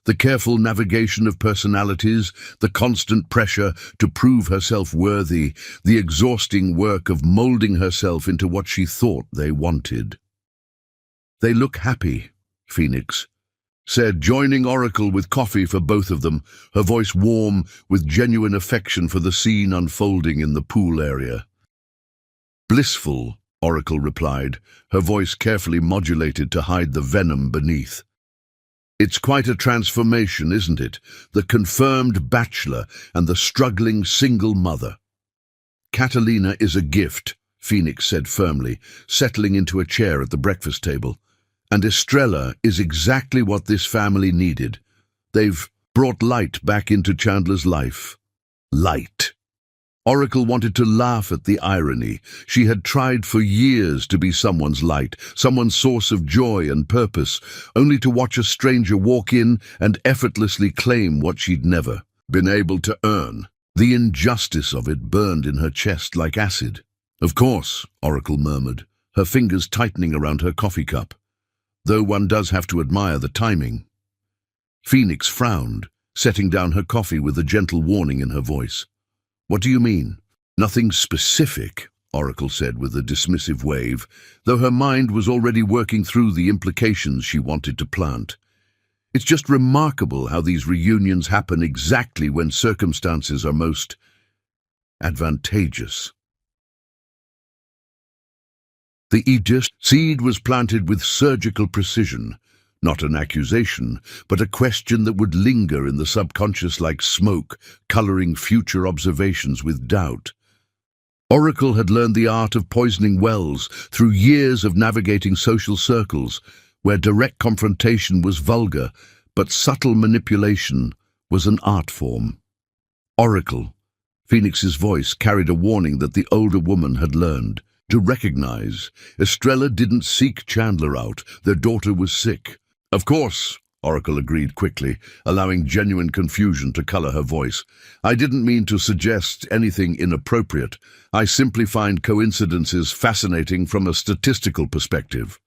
the careful navigation of personalities, the constant pressure to prove herself worthy, the exhausting work of molding herself into what she thought they wanted. "They look happy," Phoenix said, joining Oracle with coffee for both of them, her voice warm with genuine affection for the scene unfolding in the pool area. "Blissful," Oracle replied, her voice carefully modulated to hide the venom beneath. "It's quite a transformation, isn't it? The confirmed bachelor and the struggling single mother." "Catalina is a gift," Phoenix said firmly, settling into a chair at the breakfast table. "And Estrella is exactly what this family needed. They've brought light back into Chandler's life." Light. Oracle wanted to laugh at the irony. She had tried for years to be someone's light, someone's source of joy and purpose, only to watch a stranger walk in and effortlessly claim what she'd never been able to earn. The injustice of it burned in her chest like acid. "Of course," Oracle murmured, her fingers tightening around her coffee cup. "Though one does have to admire the timing." Phoenix frowned, setting down her coffee with a gentle warning in her voice. "What do you mean?" "Nothing specific," Oracle said with a dismissive wave, though her mind was already working through the implications she wanted to plant. "It's just remarkable how these reunions happen exactly when circumstances are most advantageous." The Aegis seed was planted with surgical precision, not an accusation, but a question that would linger in the subconscious like smoke, coloring future observations with doubt. Oracle had learned the art of poisoning wells through years of navigating social circles, where direct confrontation was vulgar, but subtle manipulation was an art form. Oracle, Phoenix's voice carried a warning that the older woman had learned to recognize. Estrella didn't seek Chandler out. Their daughter was sick. "Of course," Oracle agreed quickly, allowing genuine confusion to color her voice. "I didn't mean to suggest anything inappropriate. I simply find coincidences fascinating from a statistical perspective."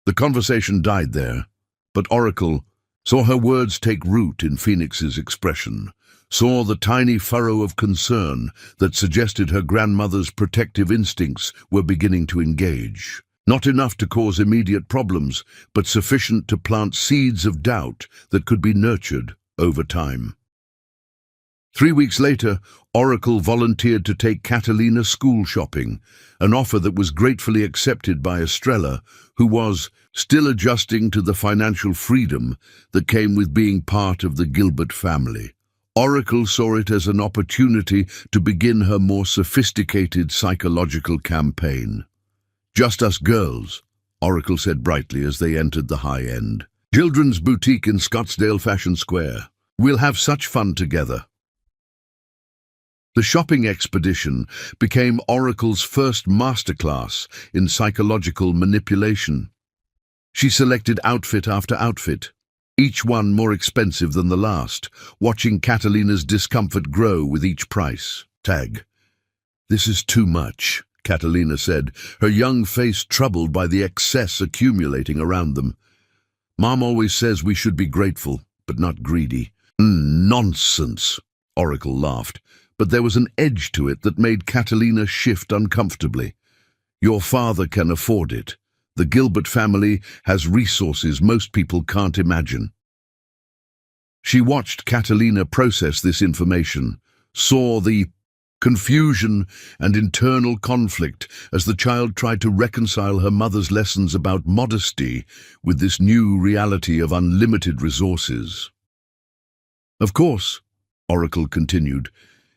The conversation died there, but Oracle saw her words take root in Phoenix's expression, saw the tiny furrow of concern that suggested her grandmother's protective instincts were beginning to engage. Not enough to cause immediate problems, but sufficient to plant seeds of doubt that could be nurtured over time. 3 weeks later, Oracle volunteered to take Catalina school shopping, an offer that was gratefully accepted by Estrella, who was still adjusting to the financial freedom that came with being part of the Gilbert family. Oracle saw it as an opportunity to begin her more sophisticated psychological campaign. "Just us girls," Oracle said brightly as they entered the high-end children's boutique in Scottsdale Fashion Square. "We'll have such fun together." The shopping expedition became Oracle's first masterclass in psychological manipulation. She selected outfit after outfit, each one more expensive than the last, watching Catalina's discomfort grow with each price tag. "This is too much," Catalina said, her young face troubled by the excess accumulating around them. "Mom always says we should be grateful, but not greedy." "Nonsense," Oracle laughed, but there was an edge to it that made Catalina shift uncomfortably. "Your father can afford it. The Gilbert family has resources most people can't imagine." She watched Catalina process this information, saw the confusion and internal conflict as the child tried to reconcile her mother's lessons about modesty with this new reality of unlimited resources. "Of course," Oracle continued,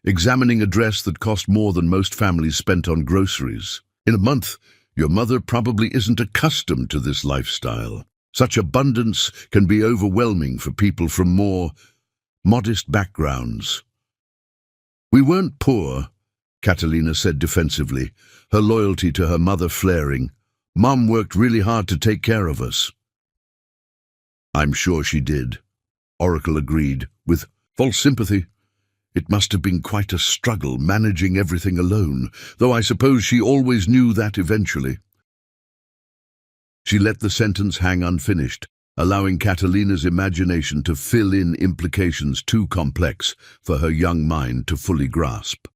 examining a dress that cost more than most families spent on groceries. "In a month, your mother probably isn't accustomed to this lifestyle. Such abundance can be overwhelming for people from more modest backgrounds." "We weren't poor," Catalina said defensively, her loyalty to her mother flaring. "Mom worked really hard to take care of us." "I'm sure she did," Oracle agreed, with false sympathy. "It must have been quite a struggle managing everything alone, though I suppose she always knew that eventually." She let the sentence hang unfinished, allowing Catalina's imagination to fill in implications too complex for her young mind to fully grasp.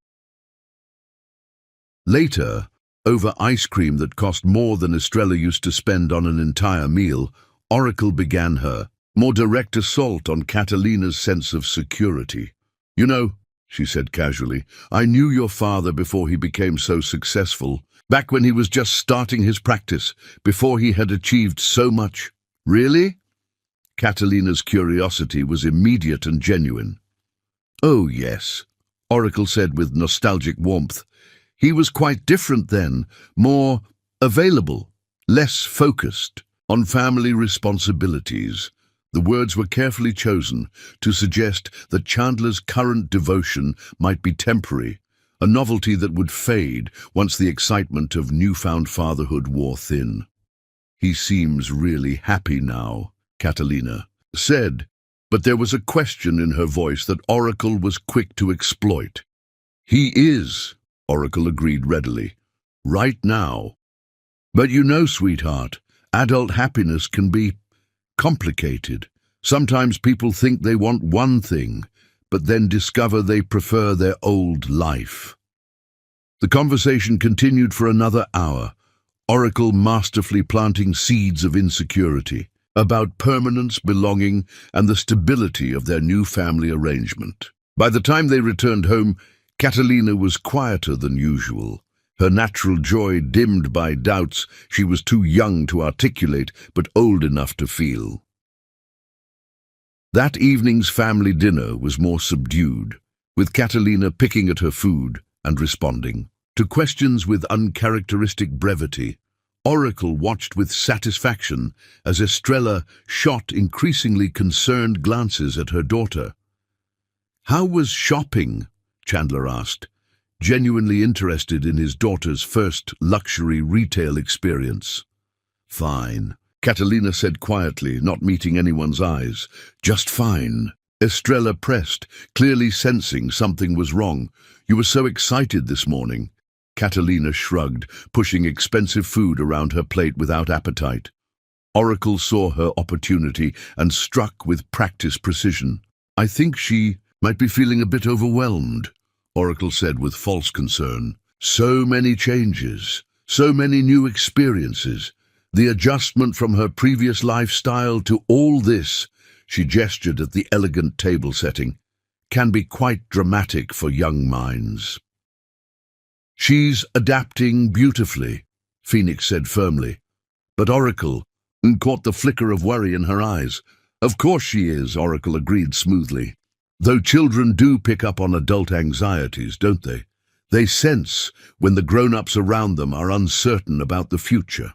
Later, over ice cream that cost more than Estrella used to spend on an entire meal, Oracle began her more direct assault on Catalina's sense of security. "You know," she said casually, "I knew your father before he became so successful, back when he was just starting his practice, before he had achieved so much." "Really?" Catalina's curiosity was immediate and genuine. "Oh, yes," Oracle said with nostalgic warmth. "He was quite different then, more available, less focused on family responsibilities." The words were carefully chosen to suggest that Chandler's current devotion might be temporary, a novelty that would fade once the excitement of newfound fatherhood wore thin. "He seems really happy now," Catalina said, but there was a question in her voice that Oracle was quick to exploit. "He is," Oracle agreed readily. "Right now. But you know, sweetheart, adult happiness can be complicated. Sometimes people think they want one thing, but then discover they prefer their old life." The conversation continued for another hour, Oracle masterfully planting seeds of insecurity about permanence, belonging, and the stability of their new family arrangement. By the time they returned home, Catalina was quieter than usual, her natural joy dimmed by doubts she was too young to articulate but old enough to feel. That evening's family dinner was more subdued, with Catalina picking at her food and responding to questions with uncharacteristic brevity. Oracle watched with satisfaction as Estrella shot increasingly concerned glances at her daughter. "How was shopping?" Chandler asked, genuinely interested in his daughter's first luxury retail experience. "Fine," Catalina said quietly, not meeting anyone's eyes. "Just fine." Estrella pressed, clearly sensing something was wrong. "You were so excited this morning." Catalina shrugged, pushing expensive food around her plate without appetite. Oracle saw her opportunity and struck with practiced precision. "I think she might be feeling a bit overwhelmed," Oracle said with false concern. "So many changes, so many new experiences. The adjustment from her previous lifestyle to all this," she gestured at the elegant table setting, "can be quite dramatic for young minds." "She's adapting beautifully," Phoenix said firmly. But Oracle caught the flicker of worry in her eyes. "Of course she is," Oracle agreed smoothly. Though children do pick up on adult anxieties, don't they? They sense when the grown-ups around them are uncertain about the future.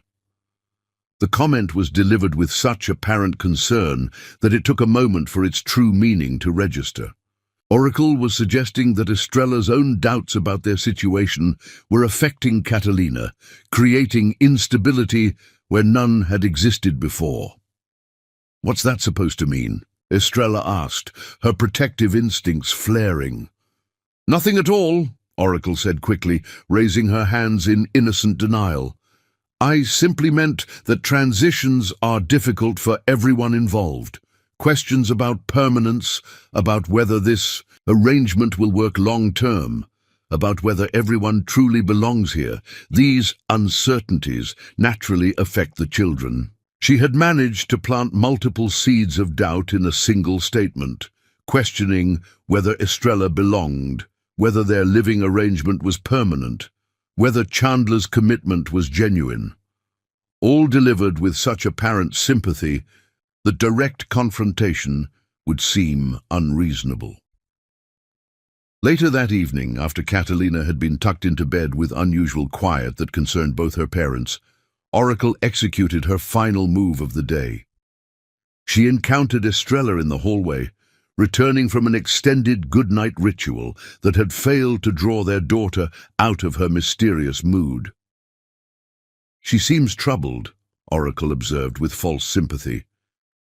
The comment was delivered with such apparent concern that it took a moment for its true meaning to register. Oracle was suggesting that Estrella's own doubts about their situation were affecting Catalina, creating instability where none had existed before. "What's that supposed to mean?" Estrella asked, her protective instincts flaring. "Nothing at all," Oracle said quickly, raising her hands in innocent denial. "I simply meant that transitions are difficult for everyone involved. Questions about permanence, about whether this arrangement will work long-term, about whether everyone truly belongs here. These uncertainties naturally affect the children." She had managed to plant multiple seeds of doubt in a single statement, questioning whether Estrella belonged, whether their living arrangement was permanent, whether Chandler's commitment was genuine. All delivered with such apparent sympathy that direct confrontation would seem unreasonable. Later that evening, after Catalina had been tucked into bed with unusual quiet that concerned both her parents, Oracle executed her final move of the day. She encountered Estrella in the hallway, returning from an extended good-night ritual that had failed to draw their daughter out of her mysterious mood. "She seems troubled," Oracle observed with false sympathy.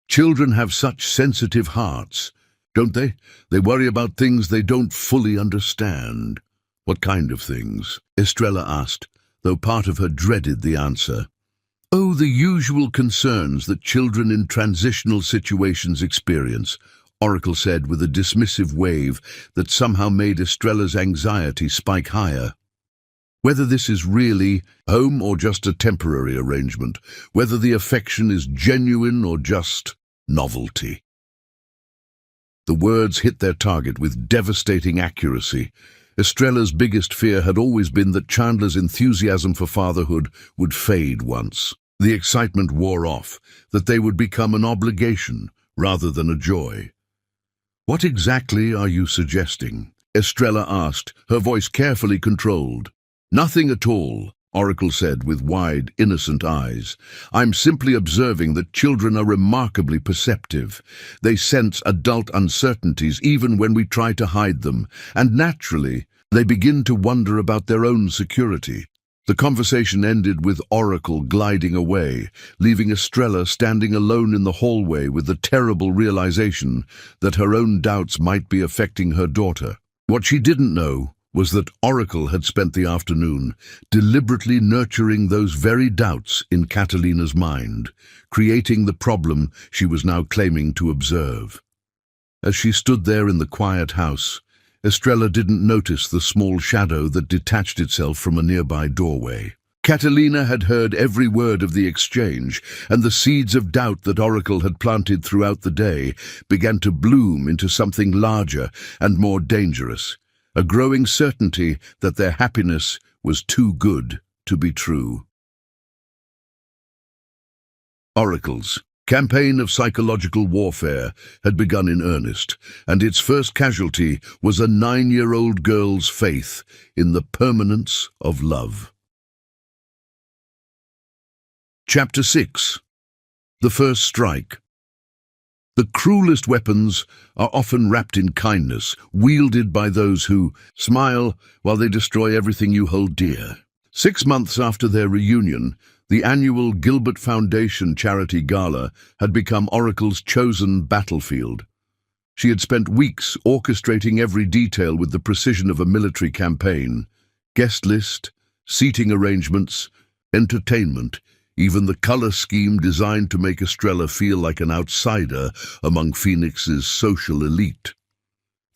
"Children have such sensitive hearts, don't they? They worry about things they don't fully understand." "What kind of things?" Estrella asked, though part of her dreaded the answer. "Oh, the usual concerns that children in transitional situations experience," Oracle said with a dismissive wave that somehow made Estrella's anxiety spike higher. "Whether this is really home or just a temporary arrangement, whether the affection is genuine or just novelty." The words hit their target with devastating accuracy. Estrella's biggest fear had always been that Chandler's enthusiasm for fatherhood would fade once the excitement wore off, that they would become an obligation rather than a joy. "What exactly are you suggesting?" Estrella asked, her voice carefully controlled. "Nothing at all," Oracle said with wide, innocent eyes. "I'm simply observing that children are remarkably perceptive. They sense adult uncertainties even when we try to hide them, and naturally, they begin to wonder about their own security." The conversation ended with Oracle gliding away, leaving Estrella standing alone in the hallway with the terrible realization that her own doubts might be affecting her daughter. What she didn't know was that Oracle had spent the afternoon deliberately nurturing those very doubts in Catalina's mind, creating the problem she was now claiming to observe. As she stood there in the quiet house, Estrella didn't notice the small shadow that detached itself from a nearby doorway. Catalina had heard every word of the exchange, and the seeds of doubt that Oracle had planted throughout the day began to bloom into something larger and more dangerous, a growing certainty that their happiness was too good to be true. Oracle's campaign of psychological warfare had begun in earnest, and its first casualty was a 9-year-old girl's faith in the permanence of love. Chapter 6. The First Strike. The cruelest weapons are often wrapped in kindness, wielded by those who smile while they destroy everything you hold dear. 6 months after their reunion, the annual Gilbert Foundation Charity Gala had become Oracle's chosen battlefield. She had spent weeks orchestrating every detail with the precision of a military campaign: guest list, seating arrangements, entertainment, even the color scheme designed to make Estrella feel like an outsider among Phoenix's social elite.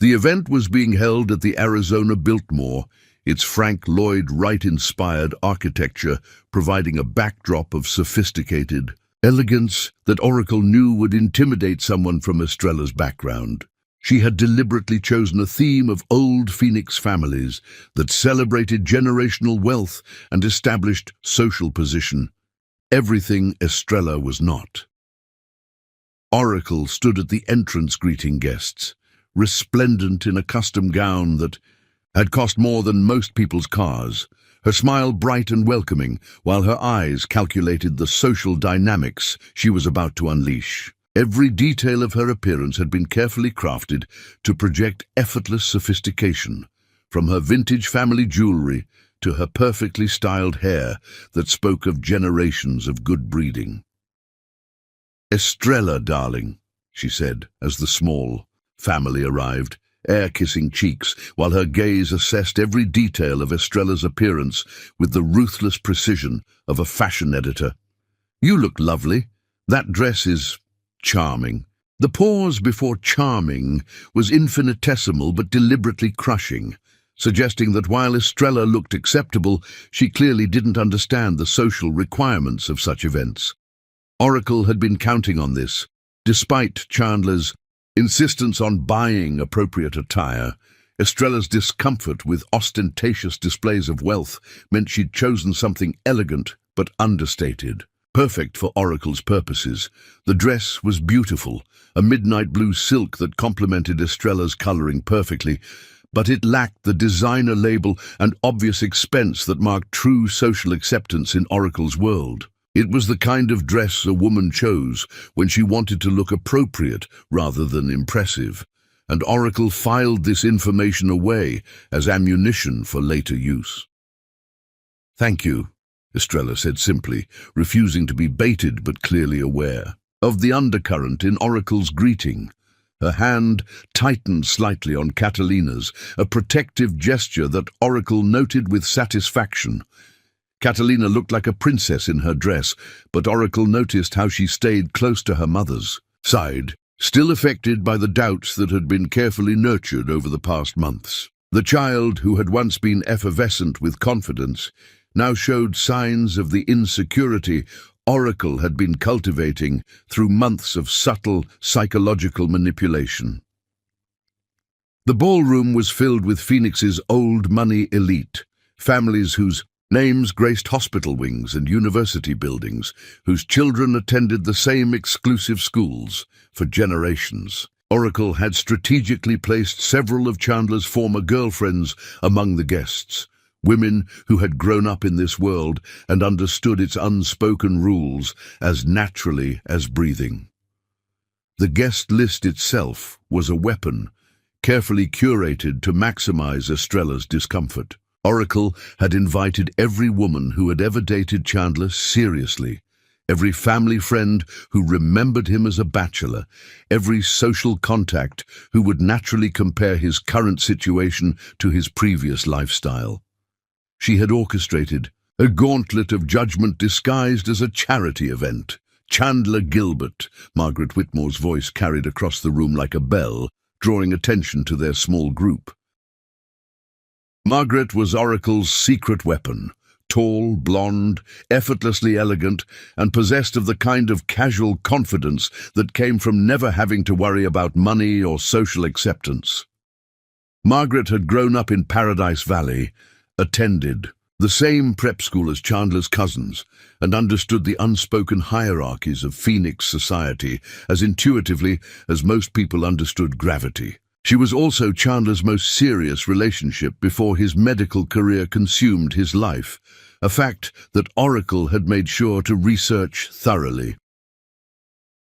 The event was being held at the Arizona Biltmore, its Frank Lloyd Wright-inspired architecture providing a backdrop of sophisticated elegance that Oracle knew would intimidate someone from Estrella's background. She had deliberately chosen a theme of old Phoenix families that celebrated generational wealth and established social position, everything Estrella was not. Oracle stood at the entrance greeting guests, resplendent in a custom gown that had cost more than most people's cars, her smile bright and welcoming, while her eyes calculated the social dynamics she was about to unleash. Every detail of her appearance had been carefully crafted to project effortless sophistication, from her vintage family jewelry to her perfectly styled hair that spoke of generations of good breeding. "Estrella, darling," she said as the small family arrived, air-kissing cheeks, while her gaze assessed every detail of Estrella's appearance with the ruthless precision of a fashion editor. "You look lovely. That dress is charming." The pause before charming was infinitesimal but deliberately crushing, suggesting that while Estrella looked acceptable, she clearly didn't understand the social requirements of such events. Oracle had been counting on this. Despite Chandler's insistence on buying appropriate attire, Estrella's discomfort with ostentatious displays of wealth meant she'd chosen something elegant but understated. Perfect for Oracle's purposes, the dress was beautiful, a midnight blue silk that complemented Estrella's coloring perfectly, but it lacked the designer label and obvious expense that marked true social acceptance in Oracle's world. It was the kind of dress a woman chose when she wanted to look appropriate rather than impressive, and Oracle filed this information away as ammunition for later use. "Thank you," Estrella said simply, refusing to be baited but clearly aware of the undercurrent in Oracle's greeting. Her hand tightened slightly on Catalina's, a protective gesture that Oracle noted with satisfaction. Catalina looked like a princess in her dress, but Oracle noticed how she stayed close to her mother's side, still affected by the doubts that had been carefully nurtured over the past months. The child, who had once been effervescent with confidence, now showed signs of the insecurity Oracle had been cultivating through months of subtle psychological manipulation. The ballroom was filled with Phoenix's old money elite, families whose names graced hospital wings and university buildings, whose children attended the same exclusive schools for generations. Oracle had strategically placed several of Chandler's former girlfriends among the guests, women who had grown up in this world and understood its unspoken rules as naturally as breathing. The guest list itself was a weapon, carefully curated to maximize Estrella's discomfort. Oracle had invited every woman who had ever dated Chandler seriously, every family friend who remembered him as a bachelor, every social contact who would naturally compare his current situation to his previous lifestyle. She had orchestrated a gauntlet of judgment disguised as a charity event. "Chandler Gilbert," Margaret Whitmore's voice carried across the room like a bell, drawing attention to their small group. Margaret was Oracle's secret weapon, tall, blonde, effortlessly elegant, and possessed of the kind of casual confidence that came from never having to worry about money or social acceptance. Margaret had grown up in Paradise Valley, attended the same prep school as Chandler's cousins, and understood the unspoken hierarchies of Phoenix society as intuitively as most people understood gravity. She was also Chandler's most serious relationship before his medical career consumed his life, a fact that Oracle had made sure to research thoroughly.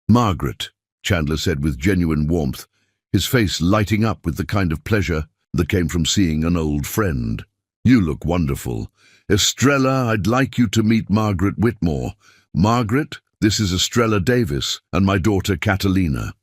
"Margaret," Chandler said with genuine warmth, his face lighting up with the kind of pleasure that came from seeing an old friend. "You look wonderful. Estrella, I'd like you to meet Margaret Whitmore. Margaret, this is Estrella Davis and my daughter Catalina."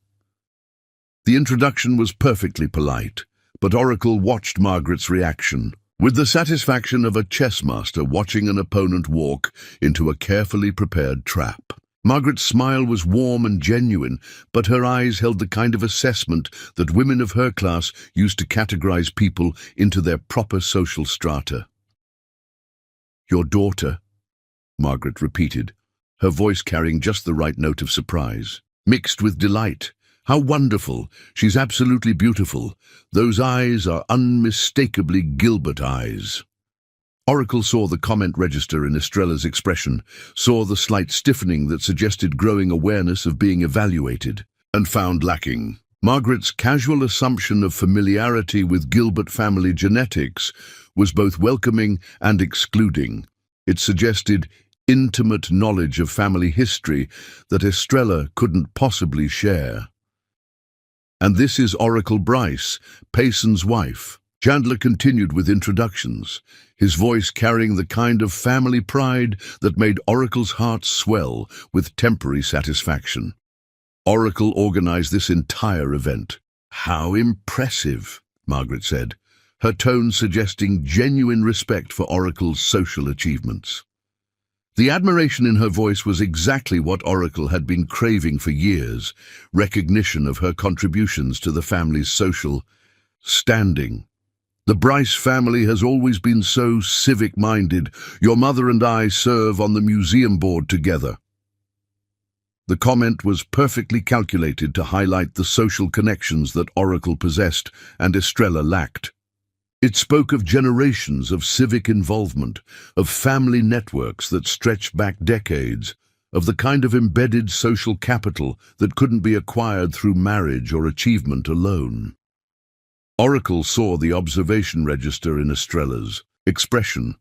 The introduction was perfectly polite, but Oracle watched Margaret's reaction with the satisfaction of a chess master watching an opponent walk into a carefully prepared trap. Margaret's smile was warm and genuine, but her eyes held the kind of assessment that women of her class used to categorize people into their proper social strata. "Your daughter," Margaret repeated, her voice carrying just the right note of surprise, mixed with delight. "How wonderful! She's absolutely beautiful. Those eyes are unmistakably Gilbert eyes." Oracle saw the comment register in Estrella's expression, saw the slight stiffening that suggested growing awareness of being evaluated, and found lacking Margaret's casual assumption of familiarity with Gilbert family genetics was both welcoming and excluding. It suggested intimate knowledge of family history that Estrella couldn't possibly share. "And this is Oracle Bryce, Payson's wife." Chandler continued with introductions, his voice carrying the kind of family pride that made Oracle's heart swell with temporary satisfaction. Oracle organized this entire event. "How impressive," Margaret said, her tone suggesting genuine respect for Oracle's social achievements. The admiration in her voice was exactly what Oracle had been craving for years, recognition of her contributions to the family's social standing. "The Bryce family has always been so civic-minded. Your mother and I serve on the museum board together." The comment was perfectly calculated to highlight the social connections that Oracle possessed and Estrella lacked. It spoke of generations of civic involvement, of family networks that stretched back decades, of the kind of embedded social capital that couldn't be acquired through marriage or achievement alone. Oracle saw the observation register in Estrella's expression,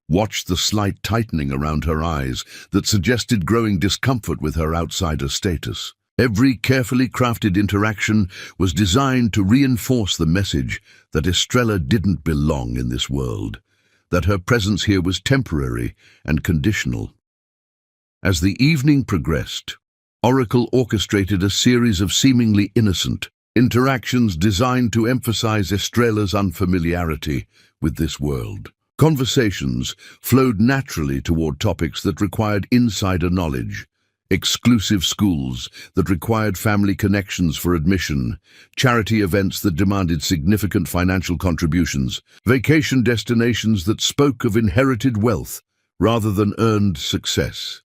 watched the slight tightening around her eyes that suggested growing discomfort with her outsider status. Every carefully crafted interaction was designed to reinforce the message that Estrella didn't belong in this world, that her presence here was temporary and conditional. As the evening progressed, Oracle orchestrated a series of seemingly innocent interactions designed to emphasize Estrella's unfamiliarity with this world. Conversations flowed naturally toward topics that required insider knowledge, exclusive schools that required family connections for admission, charity events that demanded significant financial contributions, vacation destinations that spoke of inherited wealth rather than earned success.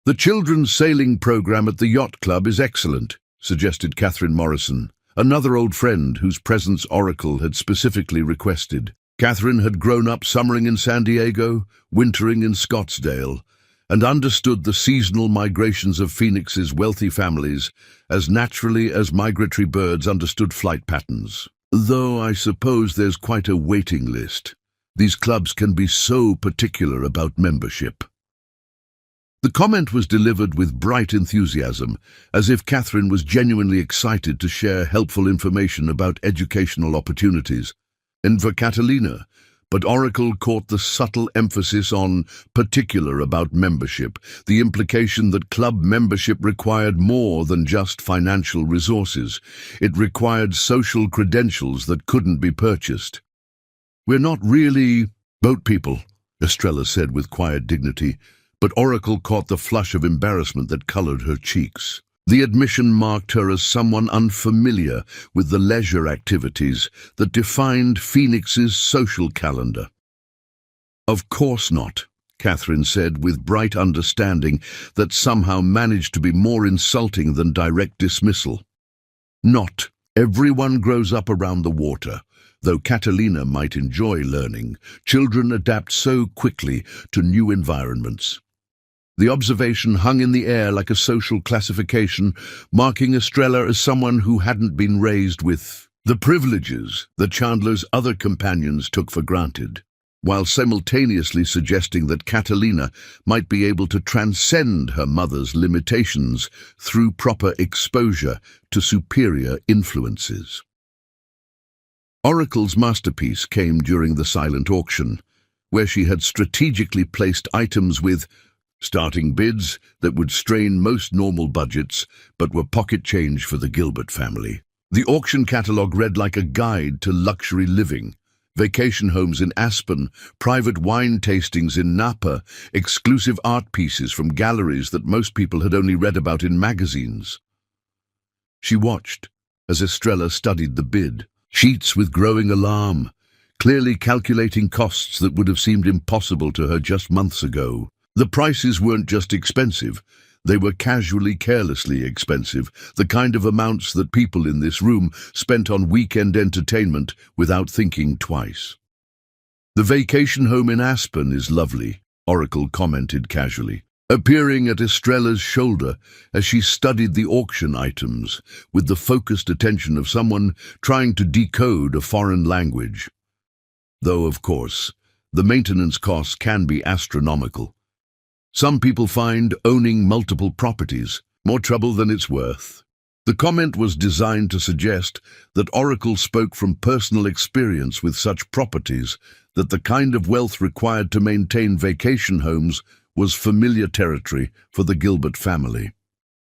"The children's sailing program at the yacht club is excellent," suggested Catherine Morrison, another old friend whose presence Oracle had specifically requested. Catherine had grown up summering in San Diego, wintering in Scottsdale, and understood the seasonal migrations of Phoenix's wealthy families as naturally as migratory birds understood flight patterns. "Though I suppose there's quite a waiting list. These clubs can be so particular about membership." The comment was delivered with bright enthusiasm, as if Catherine was genuinely excited to share helpful information about educational opportunities. And for Catalina, but Oracle caught the subtle emphasis on particular about membership, the implication that club membership required more than just financial resources. It required social credentials that couldn't be purchased. "We're not really boat people," Estrella said with quiet dignity, but Oracle caught the flush of embarrassment that colored her cheeks. The admission marked her as someone unfamiliar with the leisure activities that defined Phoenix's social calendar. "Of course not," Catherine said with bright understanding that somehow managed to be more insulting than direct dismissal. "Not everyone grows up around the water. Though Catalina might enjoy learning, children adapt so quickly to new environments." The observation hung in the air like a social classification, marking Estrella as someone who hadn't been raised with the privileges that Chandler's other companions took for granted, while simultaneously suggesting that Catalina might be able to transcend her mother's limitations through proper exposure to superior influences. Oracle's masterpiece came during the silent auction, where she had strategically placed items with starting bids that would strain most normal budgets but were pocket change for the Gilbert family. The auction catalogue read like a guide to luxury living: vacation homes in Aspen, private wine tastings in Napa, exclusive art pieces from galleries that most people had only read about in magazines. She watched as Estrella studied the bid, sheets with growing alarm, clearly calculating costs that would have seemed impossible to her just months ago. The prices weren't just expensive, they were casually, carelessly expensive, the kind of amounts that people in this room spent on weekend entertainment without thinking twice. "The vacation home in Aspen is lovely," Oracle commented casually. appearing at Estrella's shoulder as she studied the auction items with the focused attention of someone trying to decode a foreign language. Though, of course, the maintenance costs can be astronomical. Some people find owning multiple properties more trouble than it's worth. The comment was designed to suggest that Oracle spoke from personal experience with such properties, that the kind of wealth required to maintain vacation homes was familiar territory for the Gilbert family.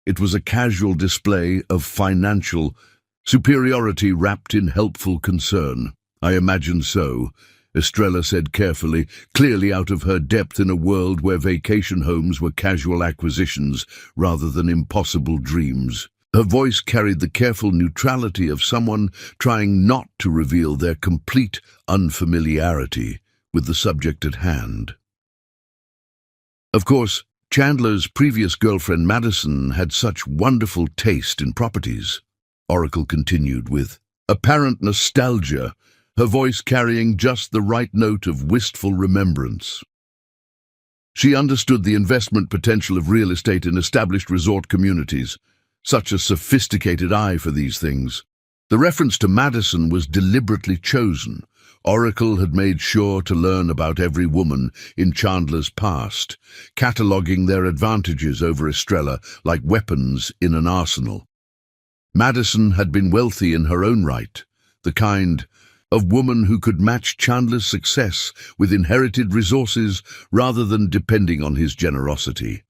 It was a casual display of financial superiority wrapped in helpful concern. "I imagine so," Estrella said carefully, clearly out of her depth in a world where vacation homes were casual acquisitions rather than impossible dreams. Her voice carried the careful neutrality of someone trying not to reveal their complete unfamiliarity with the subject at hand. Of course, Chandler's previous girlfriend Madison had such wonderful taste in properties, Oracle continued with apparent nostalgia, her voice carrying just the right note of wistful remembrance. She understood the investment potential of real estate in established resort communities, such a sophisticated eye for these things. The reference to Madison was deliberately chosen. Oracle had made sure to learn about every woman in Chandler's past, cataloging their advantages over Estrella like weapons in an arsenal. Madison had been wealthy in her own right, the kind of woman who could match Chandler's success with inherited resources rather than depending on his generosity.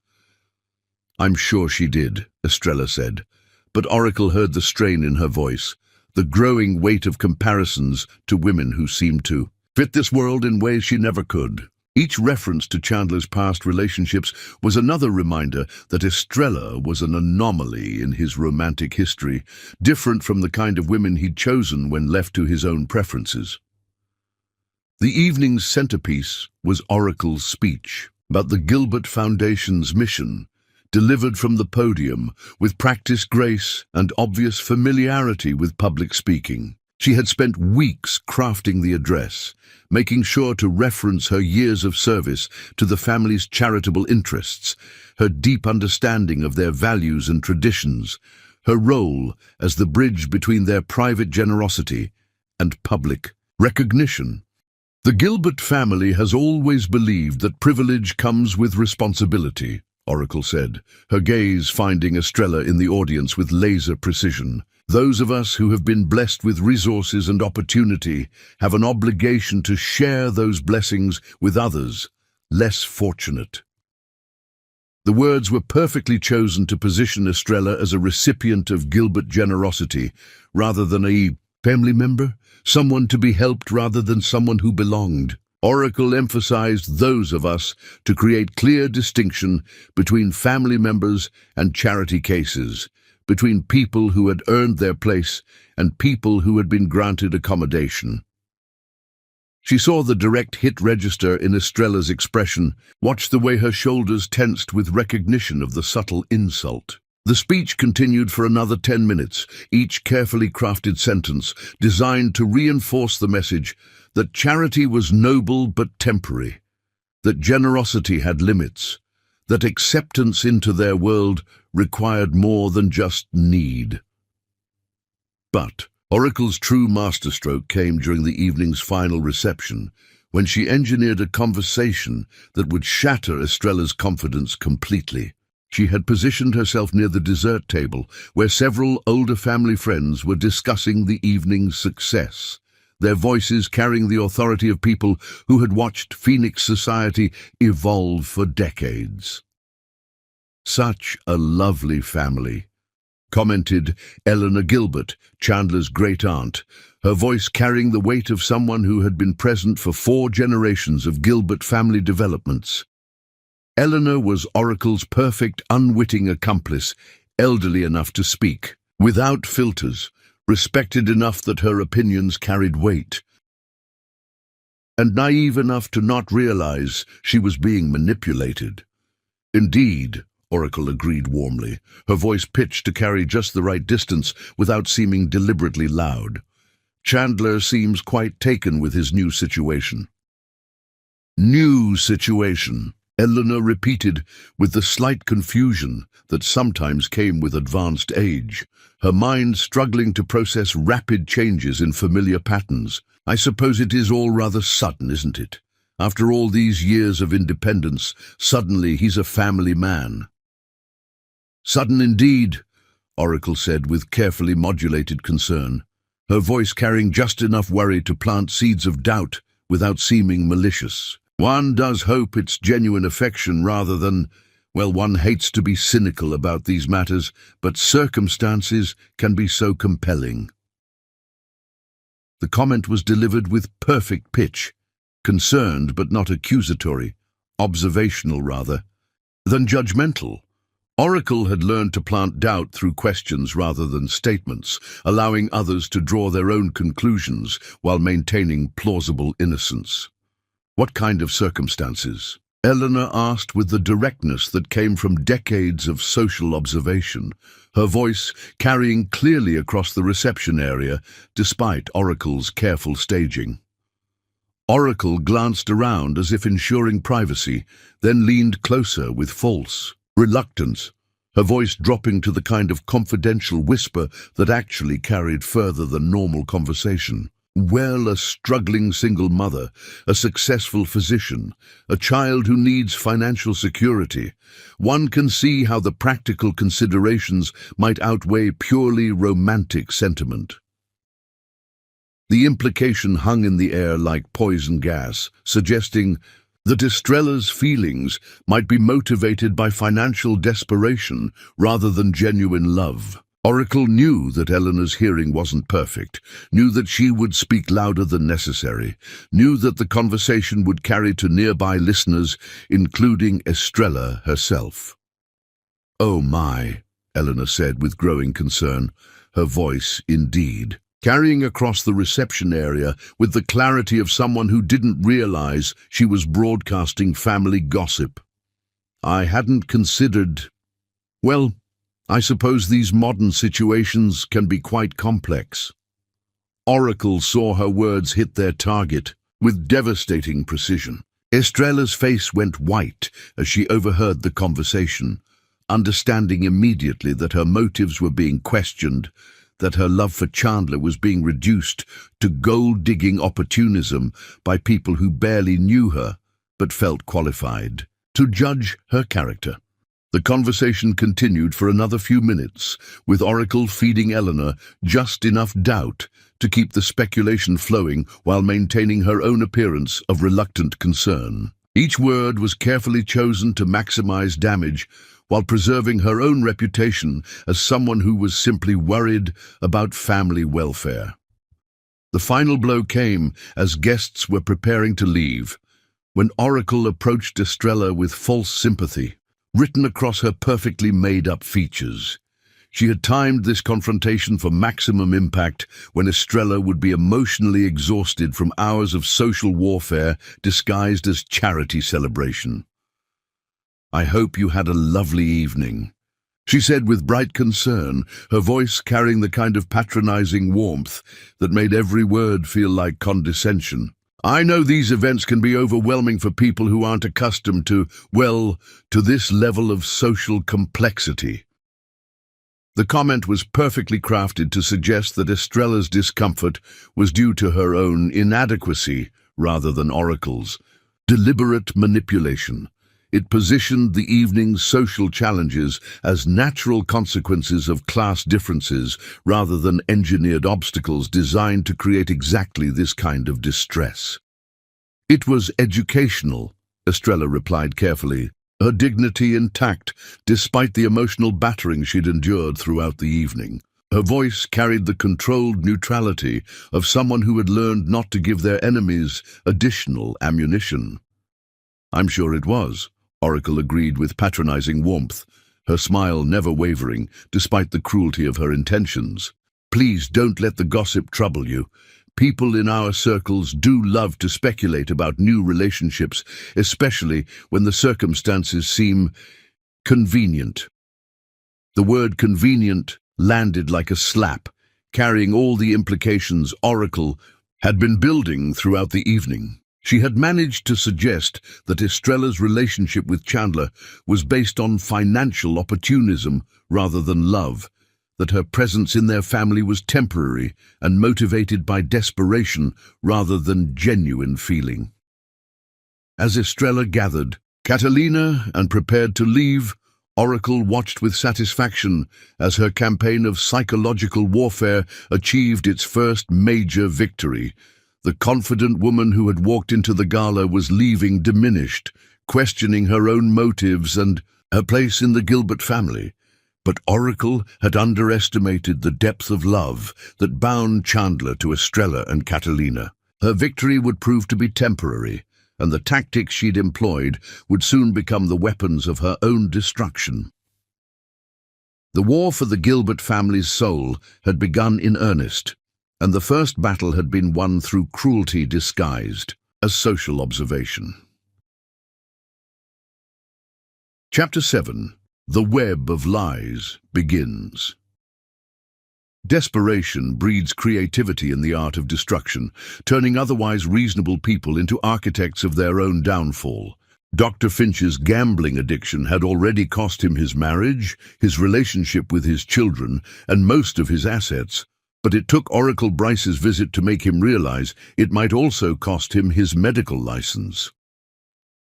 "I'm sure she did," Estrella said, but Oracle heard the strain in her voice, the growing weight of comparisons to women who seemed to fit this world in ways she never could. Each reference to Chandler's past relationships was another reminder that Estrella was an anomaly in his romantic history, different from the kind of women he'd chosen when left to his own preferences. The evening's centerpiece was Oracle's speech about the Gilbert Foundation's mission, delivered from the podium with practiced grace and obvious familiarity with public speaking. She had spent weeks crafting the address, making sure to reference her years of service to the family's charitable interests, her deep understanding of their values and traditions, her role as the bridge between their private generosity and public recognition. "The Gilbert family has always believed that privilege comes with responsibility," Oracle said, her gaze finding Estrella in the audience with laser precision. "Those of us who have been blessed with resources and opportunity have an obligation to share those blessings with others, less fortunate." The words were perfectly chosen to position Estrella as a recipient of Gilbert generosity, rather than a family member, someone to be helped rather than someone who belonged. Oracle emphasized "those of us" to create clear distinction between family members and charity cases, between people who had earned their place and people who had been granted accommodation. She saw the direct hit register in Estrella's expression, watched the way her shoulders tensed with recognition of the subtle insult. The speech continued for another 10 minutes, each carefully crafted sentence designed to reinforce the message that charity was noble but temporary, that generosity had limits, that acceptance into their world required more than just need. But Oracle's true masterstroke came during the evening's final reception, when she engineered a conversation that would shatter Estrella's confidence completely. She had positioned herself near the dessert table, where several older family friends were discussing the evening's success, their voices carrying the authority of people who had watched Phoenix society evolve for decades. "Such a lovely family," commented Eleanor Gilbert, Chandler's great-aunt, her voice carrying the weight of someone who had been present for 4 generations of Gilbert family developments. Eleanor was Oracle's perfect, unwitting accomplice, elderly enough to speak, without filters, respected enough that her opinions carried weight, and naive enough to not realize she was being manipulated. "Indeed," Oracle agreed warmly, her voice pitched to carry just the right distance without seeming deliberately loud. "Chandler seems quite taken with his new situation." New situation. Eleanor repeated with the slight confusion that sometimes came with advanced age, her mind struggling to process rapid changes in familiar patterns. I suppose it is all rather sudden, isn't it? After all these years of independence, suddenly he's a family man. Sudden indeed, Oracle said with carefully modulated concern, her voice carrying just enough worry to plant seeds of doubt without seeming malicious. One does hope it's genuine affection rather than, well, one hates to be cynical about these matters, but circumstances can be so compelling. The comment was delivered with perfect pitch, concerned but not accusatory, observational rather, than judgmental. Oracle had learned to plant doubt through questions rather than statements, allowing others to draw their own conclusions while maintaining plausible innocence. What kind of circumstances? Eleanor asked with the directness that came from decades of social observation, her voice carrying clearly across the reception area despite Oracle's careful staging. Oracle glanced around as if ensuring privacy, then leaned closer with false reluctance, her voice dropping to the kind of confidential whisper that actually carried further than normal conversation. Well, a struggling single mother, a successful physician, a child who needs financial security. One can see how the practical considerations might outweigh purely romantic sentiment. The implication hung in the air like poison gas, suggesting that Estrella's feelings might be motivated by financial desperation rather than genuine love. Oracle knew that Eleanor's hearing wasn't perfect, knew that she would speak louder than necessary, knew that the conversation would carry to nearby listeners, including Estrella herself. "Oh my," Eleanor said with growing concern, her voice, indeed, carrying across the reception area with the clarity of someone who didn't realize she was broadcasting family gossip. "I hadn't considered... well, I suppose these modern situations can be quite complex." Oracle saw her words hit their target with devastating precision. Estrella's face went white as she overheard the conversation, understanding immediately that her motives were being questioned, that her love for Chandler was being reduced to gold-digging opportunism by people who barely knew her but felt qualified to judge her character. The conversation continued for another few minutes, with Oracle feeding Eleanor just enough doubt to keep the speculation flowing while maintaining her own appearance of reluctant concern. Each word was carefully chosen to maximize damage while preserving her own reputation as someone who was simply worried about family welfare. The final blow came as guests were preparing to leave, when Oracle approached Estrella with false sympathy written across her perfectly made-up features. She had timed this confrontation for maximum impact when Estrella would be emotionally exhausted from hours of social warfare disguised as charity celebration. "I hope you had a lovely evening," she said with bright concern, her voice carrying the kind of patronizing warmth that made every word feel like condescension. "I know these events can be overwhelming for people who aren't accustomed to, well, to this level of social complexity." The comment was perfectly crafted to suggest that Estrella's discomfort was due to her own inadequacy rather than Oracle's. Deliberate manipulation. It positioned the evening's social challenges as natural consequences of class differences rather than engineered obstacles designed to create exactly this kind of distress. "It was educational," Estrella replied carefully, her dignity intact despite the emotional battering she'd endured throughout the evening. Her voice carried the controlled neutrality of someone who had learned not to give their enemies additional ammunition. "I'm sure it was," Oracle agreed with patronizing warmth, her smile never wavering despite the cruelty of her intentions. "Please don't let the gossip trouble you. People in our circles do love to speculate about new relationships, especially when the circumstances seem convenient." The word convenient landed like a slap, carrying all the implications Oracle had been building throughout the evening. She had managed to suggest that Estrella's relationship with Chandler was based on financial opportunism rather than love, that her presence in their family was temporary and motivated by desperation rather than genuine feeling. As Estrella gathered Catalina and prepared to leave, Oracle watched with satisfaction as her campaign of psychological warfare achieved its first major victory. The confident woman who had walked into the gala was leaving diminished, questioning her own motives and her place in the Gilbert family. But Oracle had underestimated the depth of love that bound Chandler to Estrella and Catalina. Her victory would prove to be temporary, and the tactics she'd employed would soon become the weapons of her own destruction. The war for the Gilbert family's soul had begun in earnest, and the first battle had been won through cruelty disguised as social observation. Chapter 7. The Web of Lies begins. Desperation breeds creativity in the art of destruction, turning otherwise reasonable people into architects of their own downfall. Dr. Finch's gambling addiction had already cost him his marriage, his relationship with his children, and most of his assets, but it took Oracle Bryce's visit to make him realize it might also cost him his medical license.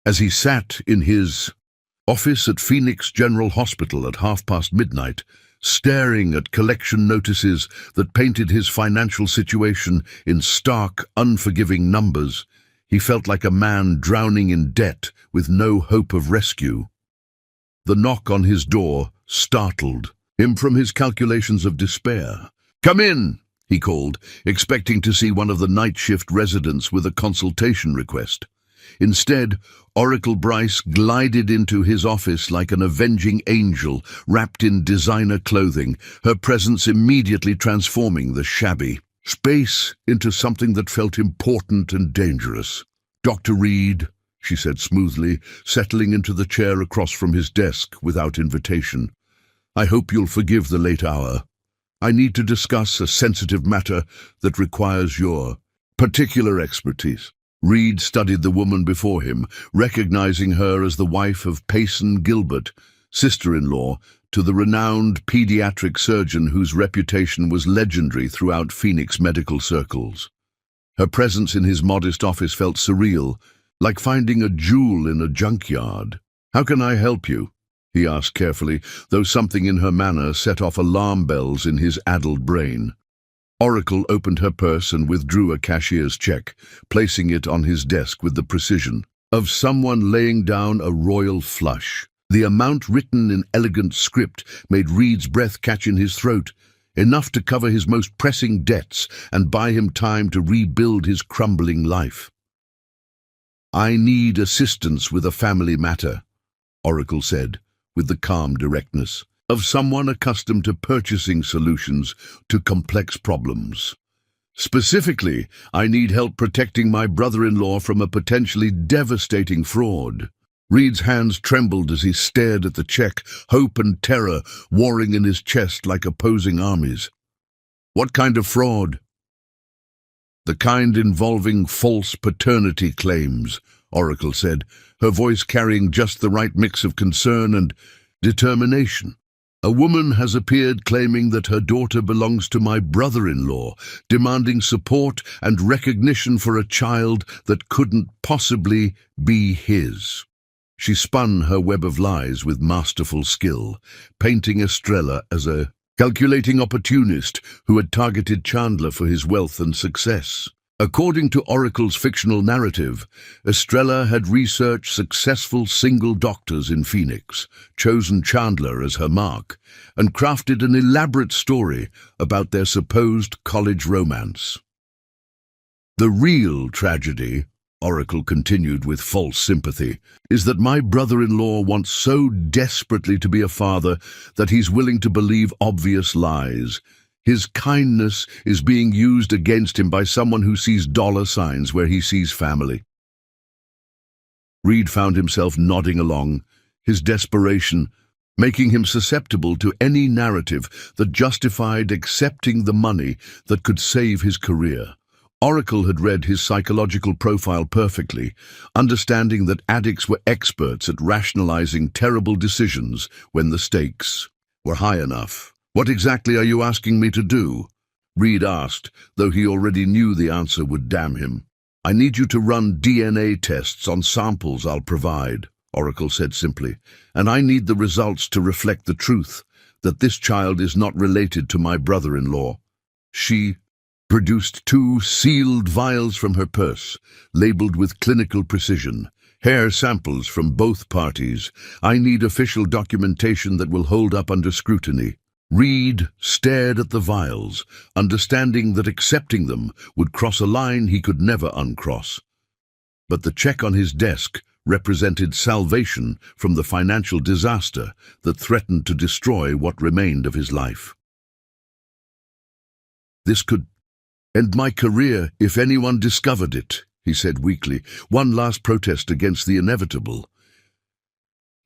As he sat in his office at Phoenix General Hospital at midnight, staring at collection notices that painted his financial situation in stark, unforgiving numbers, he felt like a man drowning in debt with no hope of rescue. The knock on his door startled him from his calculations of despair. "Come in," he called, expecting to see one of the night shift residents with a consultation request. Instead, Oracle Bryce glided into his office like an avenging angel wrapped in designer clothing, her presence immediately transforming the shabby space into something that felt important and dangerous. "Dr. Reed," she said smoothly, settling into the chair across from his desk without invitation. "I hope you'll forgive the late hour. I need to discuss a sensitive matter that requires your particular expertise." Reed studied the woman before him, recognizing her as the wife of Payson Gilbert, sister-in-law to the renowned pediatric surgeon whose reputation was legendary throughout Phoenix medical circles. Her presence in his modest office felt surreal, like finding a jewel in a junkyard. "How can I help you?" he asked carefully, though something in her manner set off alarm bells in his addled brain. Oracle opened her purse and withdrew a cashier's check, placing it on his desk with the precision of someone laying down a royal flush. The amount written in elegant script made Reed's breath catch in his throat, enough to cover his most pressing debts and buy him time to rebuild his crumbling life. "I need assistance with a family matter," Oracle said, with the calm directness of someone accustomed to purchasing solutions to complex problems. "Specifically, I need help protecting my brother-in-law from a potentially devastating fraud." Reed's hands trembled as he stared at the check, hope and terror warring in his chest like opposing armies. "What kind of fraud?" "The kind involving false paternity claims," Oracle said, her voice carrying just the right mix of concern and determination. "A woman has appeared claiming that her daughter belongs to my brother-in-law, demanding support and recognition for a child that couldn't possibly be his." She spun her web of lies with masterful skill, painting Estrella as a calculating opportunist who had targeted Chandler for his wealth and success. According to Oracle's fictional narrative, Estrella had researched successful single doctors in Phoenix, chosen Chandler as her mark, and crafted an elaborate story about their supposed college romance. "The real tragedy," Oracle continued with false sympathy, "is that my brother-in-law wants so desperately to be a father that he's willing to believe obvious lies. His kindness is being used against him by someone who sees dollar signs where he sees family." Reed found himself nodding along, his desperation making him susceptible to any narrative that justified accepting the money that could save his career. Oracle had read his psychological profile perfectly, understanding that addicts were experts at rationalizing terrible decisions when the stakes were high enough. "What exactly are you asking me to do?" Reed asked, though he already knew the answer would damn him. "I need you to run DNA tests on samples I'll provide," Oracle said simply, "and I need the results to reflect the truth, that this child is not related to my brother-in-law." She produced 2 sealed vials from her purse, labeled with clinical precision. "Hair samples from both parties. I need official documentation that will hold up under scrutiny." Reed stared at the vials, understanding that accepting them would cross a line he could never uncross. But the check on his desk represented salvation from the financial disaster that threatened to destroy what remained of his life. "This could end my career if anyone discovered it," he said weakly, one last protest against the inevitable.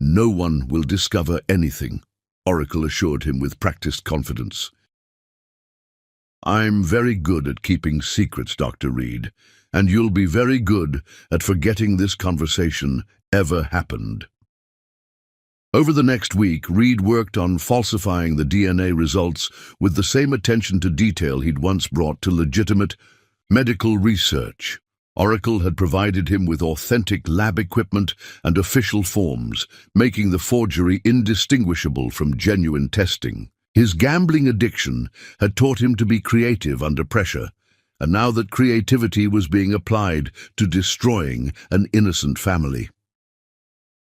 "No one will discover anything," Oracle assured him with practiced confidence. "I'm very good at keeping secrets, Dr. Reed, and you'll be very good at forgetting this conversation ever happened." Over the next week, Reed worked on falsifying the DNA results with the same attention to detail he'd once brought to legitimate medical research. Oracle had provided him with authentic lab equipment and official forms, making the forgery indistinguishable from genuine testing. His gambling addiction had taught him to be creative under pressure, and now that creativity was being applied to destroying an innocent family.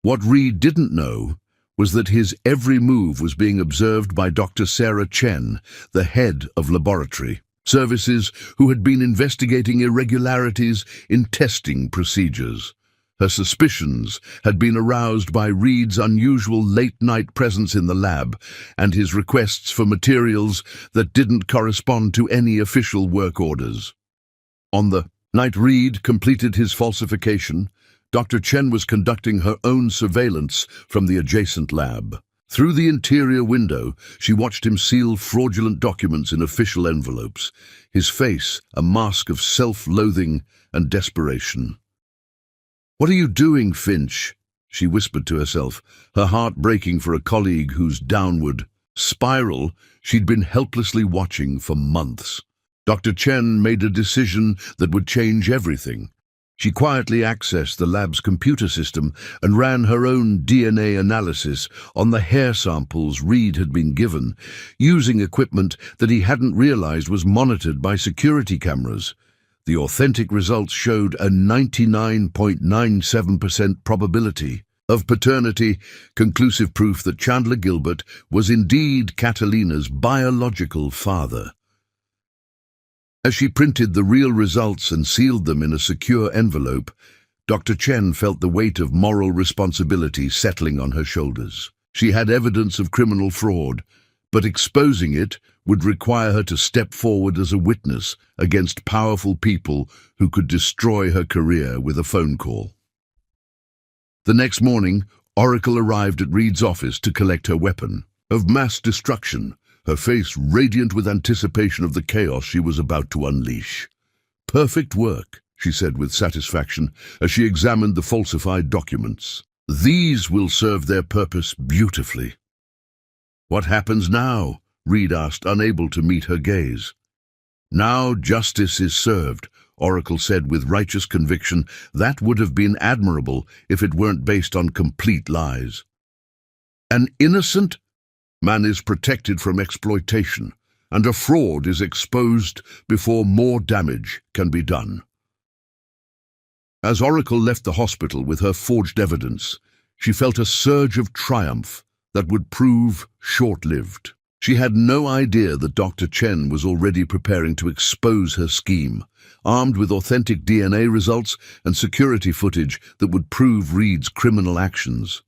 What Reed didn't know was that his every move was being observed by Dr. Sarah Chen, the head of laboratory services, who had been investigating irregularities in testing procedures. Her suspicions had been aroused by Reed's unusual late-night presence in the lab and his requests for materials that didn't correspond to any official work orders. On the night Reed completed his falsification, Dr. Chen was conducting her own surveillance from the adjacent lab. Through the interior window, she watched him seal fraudulent documents in official envelopes, his face a mask of self-loathing and desperation. "What are you doing, Finch?" she whispered to herself, her heart breaking for a colleague whose downward spiral she'd been helplessly watching for months. Dr. Chen made a decision that would change everything. She quietly accessed the lab's computer system and ran her own DNA analysis on the hair samples Reed had been given, using equipment that he hadn't realized was monitored by security cameras. The authentic results showed a 99.97% probability of paternity, conclusive proof that Chandler Gilbert was indeed Catalina's biological father. As she printed the real results and sealed them in a secure envelope, Dr. Chen felt the weight of moral responsibility settling on her shoulders. She had evidence of criminal fraud, but exposing it would require her to step forward as a witness against powerful people who could destroy her career with a phone call. The next morning, Oracle arrived at Reed's office to collect her weapon of mass destruction, her face radiant with anticipation of the chaos she was about to unleash. "Perfect work," she said with satisfaction as she examined the falsified documents. "These will serve their purpose beautifully." "What happens now?" Reed asked, unable to meet her gaze. "Now justice is served," Oracle said with righteous conviction. "That would have been admirable if it weren't based on complete lies. An innocent man is protected from exploitation, and a fraud is exposed before more damage can be done." As Oracle left the hospital with her forged evidence, she felt a surge of triumph that would prove short-lived. She had no idea that Dr. Chen was already preparing to expose her scheme, armed with authentic DNA results and security footage that would prove Reed's criminal actions.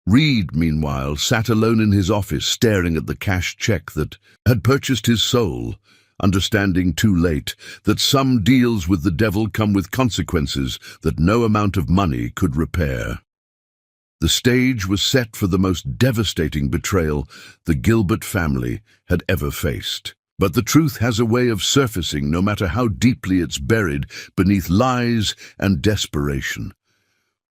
Reed, meanwhile, sat alone in his office staring at the cashed check that had purchased his soul, understanding too late that some deals with the devil come with consequences that no amount of money could repair. The stage was set for the most devastating betrayal the Gilbert family had ever faced. But the truth has a way of surfacing no matter how deeply it's buried beneath lies and desperation.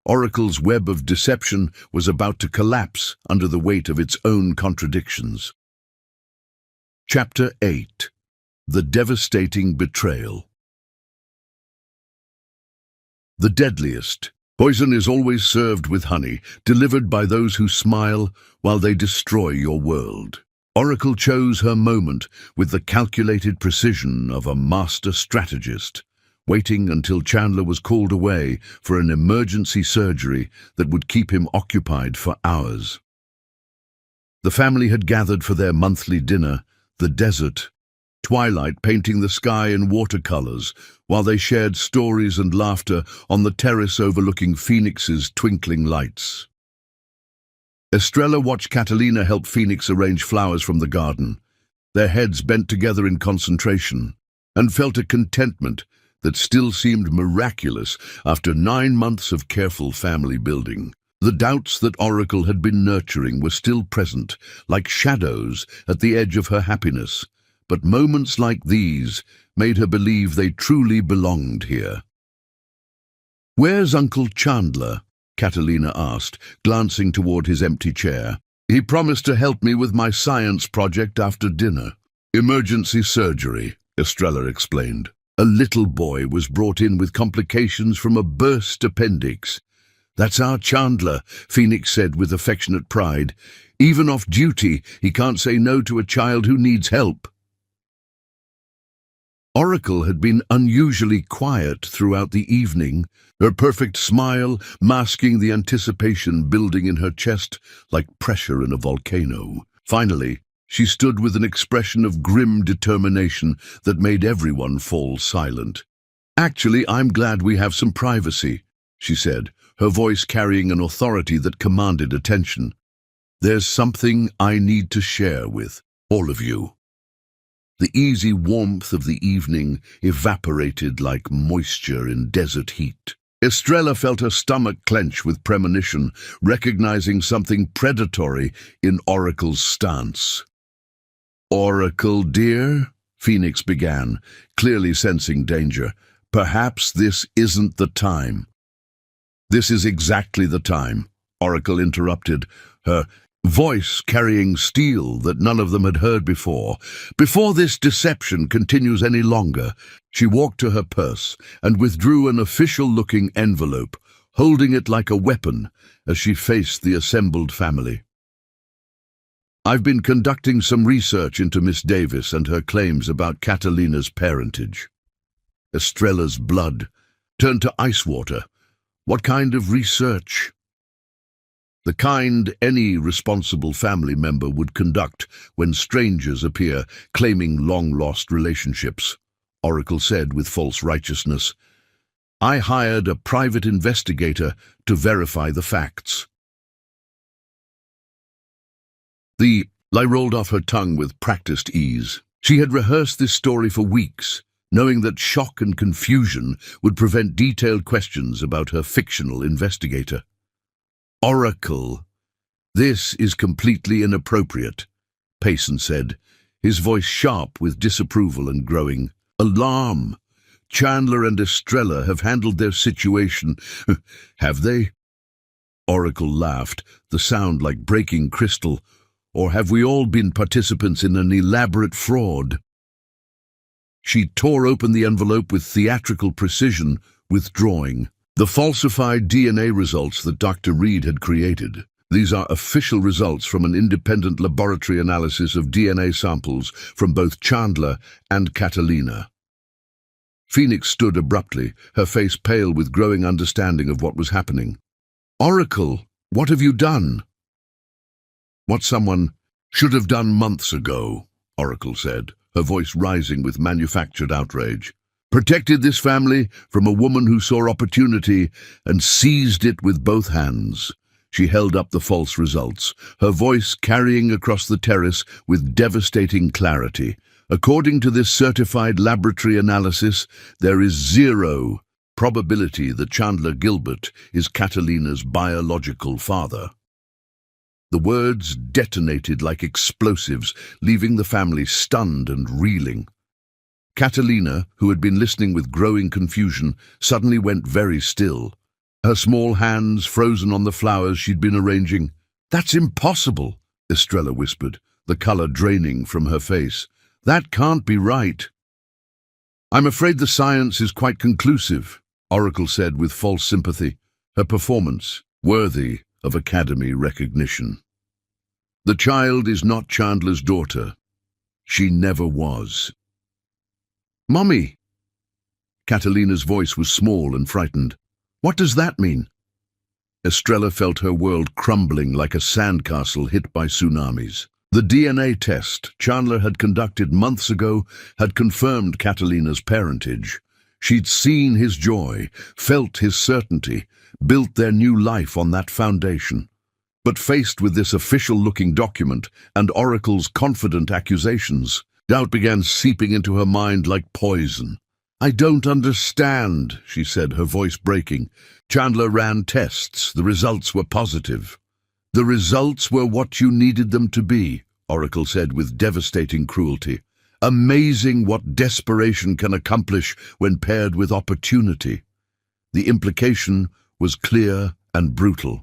Oracle's web of deception was about to collapse under the weight of its own contradictions. Chapter 8. The Devastating Betrayal. The deadliest. Poison is always served with honey, delivered by those who smile while they destroy your world. Oracle chose her moment with the calculated precision of a master strategist, waiting until Chandler was called away for an emergency surgery that would keep him occupied for hours. The family had gathered for their monthly dinner, the desert, twilight painting the sky in watercolors, while they shared stories and laughter on the terrace overlooking Phoenix's twinkling lights. Estrella watched Catalina help Phoenix arrange flowers from the garden, their heads bent together in concentration, and felt a contentment that still seemed miraculous after 9 months of careful family building. The doubts that Oracle had been nurturing were still present, like shadows at the edge of her happiness, but moments like these made her believe they truly belonged here. "Where's Uncle Chandler?" Catalina asked, glancing toward his empty chair. "He promised to help me with my science project after dinner." "Emergency surgery," Estrella explained. "A little boy was brought in with complications from a burst appendix." "That's our Chandler," Phoenix said with affectionate pride. "Even off duty, he can't say no to a child who needs help." Oracle had been unusually quiet throughout the evening, her perfect smile masking the anticipation building in her chest like pressure in a volcano. Finally, she stood with an expression of grim determination that made everyone fall silent. "Actually, I'm glad we have some privacy," she said, her voice carrying an authority that commanded attention. "There's something I need to share with all of you." The easy warmth of the evening evaporated like moisture in desert heat. Estrella felt her stomach clench with premonition, recognizing something predatory in Oracle's stance. "Oracle, dear," Phoenix began, clearly sensing danger. "Perhaps this isn't the time." "This is exactly the time," Oracle interrupted, her voice carrying steel that none of them had heard before. "Before this deception continues any longer." She walked to her purse and withdrew an official-looking envelope, holding it like a weapon as she faced the assembled family. "I've been conducting some research into Miss Davis and her claims about Catalina's parentage." Estrella's blood turned to ice water. "What kind of research?" "The kind any responsible family member would conduct when strangers appear claiming long-lost relationships," Oracle said with false righteousness. "I hired a private investigator to verify the facts." The lie rolled off her tongue with practiced ease. She had rehearsed this story for weeks, knowing that shock and confusion would prevent detailed questions about her fictional investigator. "Oracle, this is completely inappropriate," Payson said, his voice sharp with disapproval and growing alarm. "Chandler and Estrella have handled their situation." "Have they?" Oracle laughed, the sound like breaking crystal. "Or have we all been participants in an elaborate fraud?" She tore open the envelope with theatrical precision, withdrawing the falsified DNA results that Dr. Reed had created. "These are official results from an independent laboratory analysis of DNA samples from both Chandler and Catalina." Phoenix stood abruptly, her face pale with growing understanding of what was happening. "Oracle, what have you done?" "What someone should have done months ago," Oracle said, her voice rising with manufactured outrage. "Protected this family from a woman who saw opportunity and seized it with both hands." She held up the false results, her voice carrying across the terrace with devastating clarity. "According to this certified laboratory analysis, there is 0 probability that Chandler Gilbert is Catalina's biological father." The words detonated like explosives, leaving the family stunned and reeling. Catalina, who had been listening with growing confusion, suddenly went very still, her small hands frozen on the flowers she'd been arranging. "That's impossible," Estrella whispered, the color draining from her face. "That can't be right." "I'm afraid the science is quite conclusive," Oracle said with false sympathy, her performance worthy of Academy recognition. "The child is not Chandler's daughter. She never was." "Mommy!" Catalina's voice was small and frightened. "What does that mean?" Estrella felt her world crumbling like a sandcastle hit by tsunamis. The DNA test Chandler had conducted months ago had confirmed Catalina's parentage. She'd seen his joy, felt his certainty, built their new life on that foundation. But faced with this official-looking document and Oracle's confident accusations, doubt began seeping into her mind like poison. "I don't understand," she said, her voice breaking. "Chandler ran tests. The results were positive." "The results were what you needed them to be," Oracle said with devastating cruelty. "Amazing what desperation can accomplish when paired with opportunity." The implication was clear and brutal.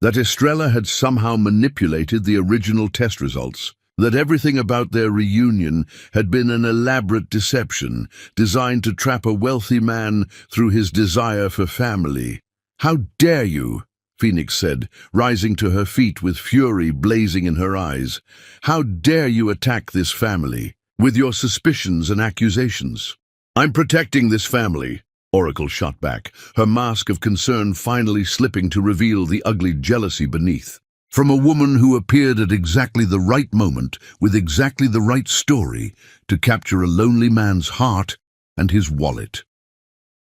That Estrella had somehow manipulated the original test results, that everything about their reunion had been an elaborate deception designed to trap a wealthy man through his desire for family. "How dare you?" Phoenix said, rising to her feet with fury blazing in her eyes. "How dare you attack this family with your suspicions and accusations?" "I'm protecting this family," Oracle shot back, her mask of concern finally slipping to reveal the ugly jealousy beneath. "From a woman who appeared at exactly the right moment, with exactly the right story, to capture a lonely man's heart and his wallet."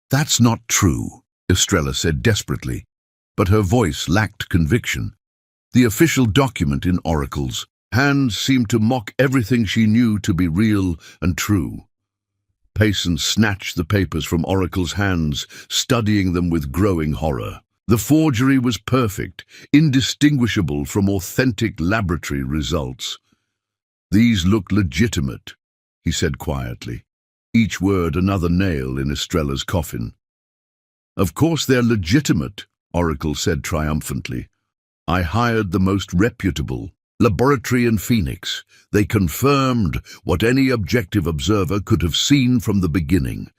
"That's not true," Estrella said desperately, but her voice lacked conviction. The official document in Oracle's hands seemed to mock everything she knew to be real and true. Payson snatched the papers from Oracle's hands, studying them with growing horror. The forgery was perfect, indistinguishable from authentic laboratory results. "These look legitimate," he said quietly, each word another nail in Estrella's coffin. "Of course they're legitimate," Oracle said triumphantly. "I hired the most reputable laboratory in Phoenix. They confirmed what any objective observer could have seen from the beginning."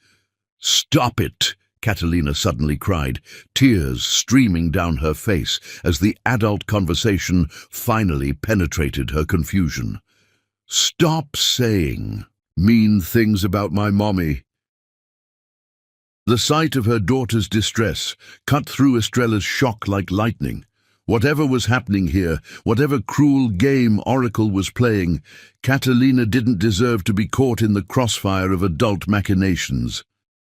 "Stop it!" Catalina suddenly cried, tears streaming down her face as the adult conversation finally penetrated her confusion. "Stop saying mean things about my mommy." The sight of her daughter's distress cut through Estrella's shock like lightning. Whatever was happening here, whatever cruel game Oracle was playing, Catalina didn't deserve to be caught in the crossfire of adult machinations.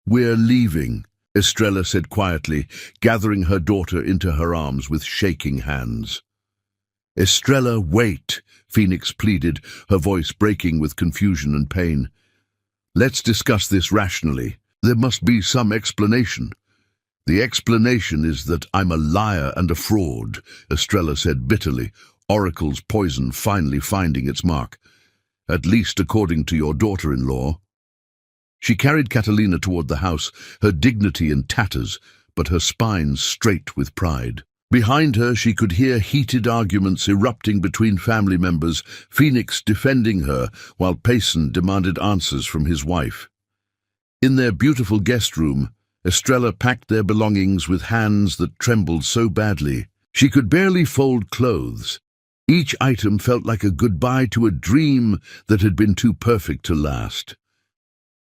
"We're leaving," Estrella said quietly, gathering her daughter into her arms with shaking hands. "Estrella, wait," Phoenix pleaded, her voice breaking with confusion and pain. "Let's discuss this rationally. There must be some explanation." "The explanation is that I'm a liar and a fraud," Estrella said bitterly, Oracle's poison finally finding its mark. "At least according to your daughter-in-law." She carried Catalina toward the house, her dignity in tatters, but her spine straight with pride. Behind her she could hear heated arguments erupting between family members, Phoenix defending her while Payson demanded answers from his wife. In their beautiful guest room, Estrella packed their belongings with hands that trembled so badly she could barely fold clothes. Each item felt like a goodbye to a dream that had been too perfect to last.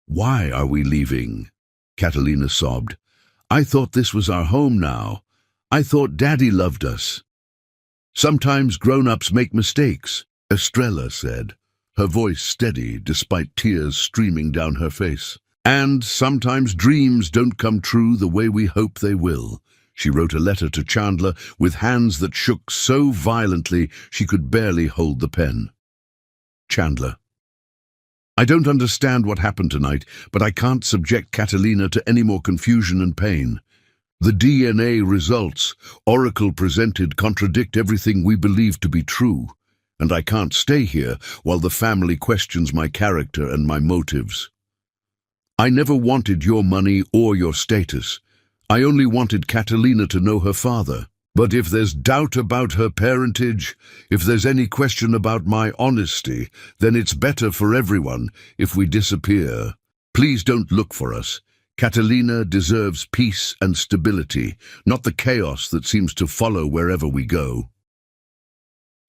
"Why are we leaving?" Catalina sobbed. "I thought this was our home now. I thought Daddy loved us." "Sometimes grown-ups make mistakes," Estrella said, her voice steady despite tears streaming down her face. "And sometimes dreams don't come true the way we hope they will." She wrote a letter to Chandler with hands that shook so violently she could barely hold the pen. "Chandler, I don't understand what happened tonight, but I can't subject Catalina to any more confusion and pain. The DNA results Oracle presented contradict everything we believe to be true, and I can't stay here while the family questions my character and my motives. I never wanted your money or your status. I only wanted Catalina to know her father. But if there's doubt about her parentage, if there's any question about my honesty, then it's better for everyone if we disappear. Please don't look for us. Catalina deserves peace and stability, not the chaos that seems to follow wherever we go.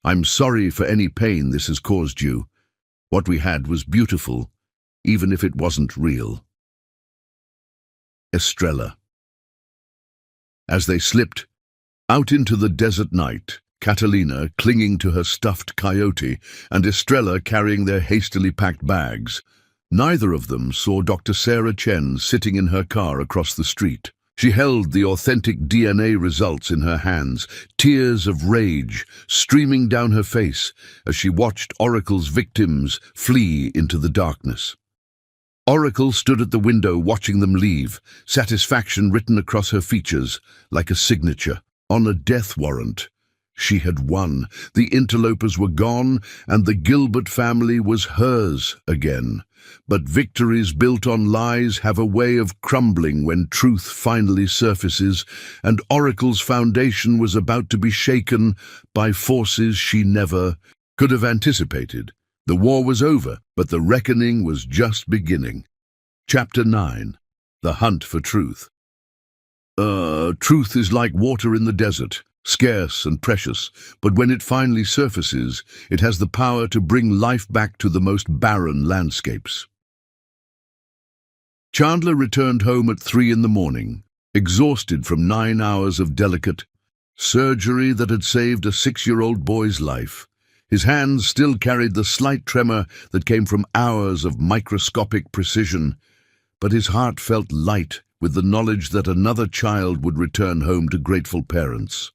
I'm sorry for any pain this has caused you. What we had was beautiful, even if it wasn't real. Estrella. As they slipped out into the desert night, Catalina clinging to her stuffed coyote and Estrella carrying their hastily packed bags, neither of them saw Dr. Sarah Chen sitting in her car across the street. She held the authentic DNA results in her hands, tears of rage streaming down her face as she watched Oracle's victims flee into the darkness. Oracle stood at the window watching them leave, satisfaction written across her features like a signature on a death warrant. She had won. The interlopers were gone, and the Gilbert family was hers again. But victories built on lies have a way of crumbling when truth finally surfaces, and Oracle's foundation was about to be shaken by forces she never could have anticipated. The war was over, but the reckoning was just beginning. Chapter 9. The Hunt for Truth. Truth is like water in the desert, scarce and precious, but when it finally surfaces, it has the power to bring life back to the most barren landscapes. Chandler returned home at 3 in the morning, exhausted from 9 hours of delicate surgery that had saved a 6-year-old boy's life. His hands still carried the slight tremor that came from hours of microscopic precision, but his heart felt light with the knowledge that another child would return home to grateful parents.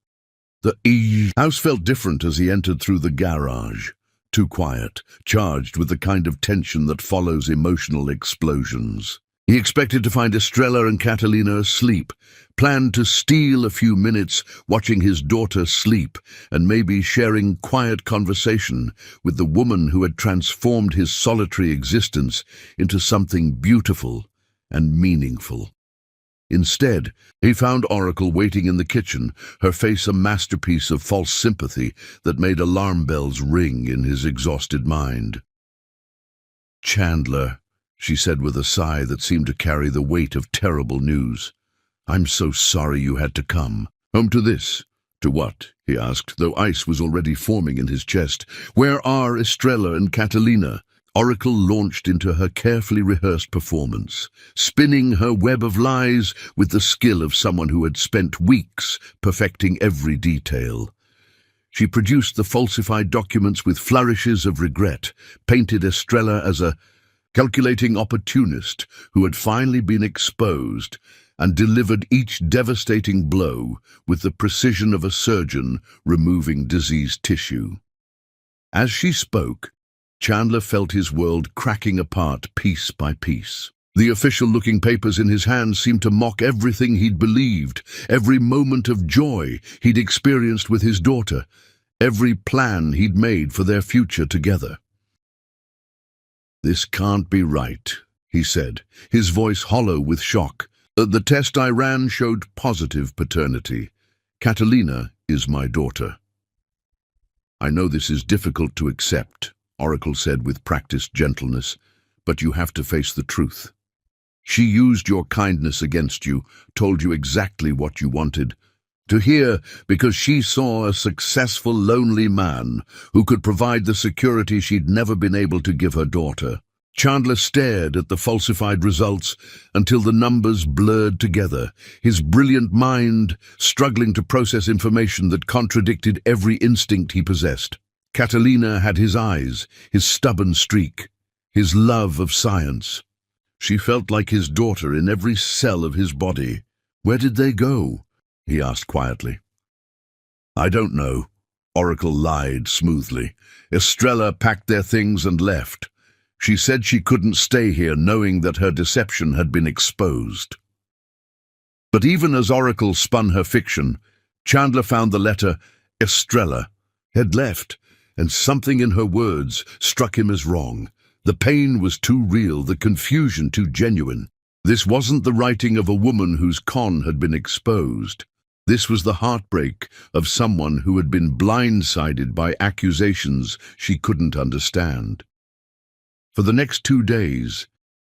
The house felt different as he entered through the garage. Too quiet, charged with the kind of tension that follows emotional explosions. He expected to find Estrella and Catalina asleep, planned to steal a few minutes watching his daughter sleep and maybe sharing quiet conversation with the woman who had transformed his solitary existence into something beautiful and meaningful. Instead, he found Oracle waiting in the kitchen, her face a masterpiece of false sympathy that made alarm bells ring in his exhausted mind. "Chandler," she said with a sigh that seemed to carry the weight of terrible news. "I'm so sorry you had to come." "Home to this?" "To what?" he asked, though ice was already forming in his chest. "Where are Estrella and Catalina?" Oracle launched into her carefully rehearsed performance, spinning her web of lies with the skill of someone who had spent weeks perfecting every detail. She produced the falsified documents with flourishes of regret, painted Estrella as a calculating opportunist who had finally been exposed, and delivered each devastating blow with the precision of a surgeon removing diseased tissue. As she spoke, Chandler felt his world cracking apart piece by piece. The official-looking papers in his hands seemed to mock everything he'd believed, every moment of joy he'd experienced with his daughter, every plan he'd made for their future together. "This can't be right," he said, his voice hollow with shock. "The test I ran showed positive paternity. Catalina is my daughter." "I know this is difficult to accept," Oracle said with practiced gentleness, "but you have to face the truth. She used your kindness against you, told you exactly what you wanted to hear because she saw a successful, lonely man who could provide the security she'd never been able to give her daughter." Chandler stared at the falsified results until the numbers blurred together, his brilliant mind struggling to process information that contradicted every instinct he possessed. Catalina had his eyes, his stubborn streak, his love of science. She felt like his daughter in every cell of his body. "Where did they go?" he asked quietly. "I don't know," Oracle lied smoothly. "Estrella packed their things and left. She said she couldn't stay here knowing that her deception had been exposed." But even as Oracle spun her fiction, Chandler found the letter Estrella had left, and something in her words struck him as wrong. The pain was too real, the confusion too genuine. This wasn't the writing of a woman whose con had been exposed. This was the heartbreak of someone who had been blindsided by accusations she couldn't understand. For the next 2 days,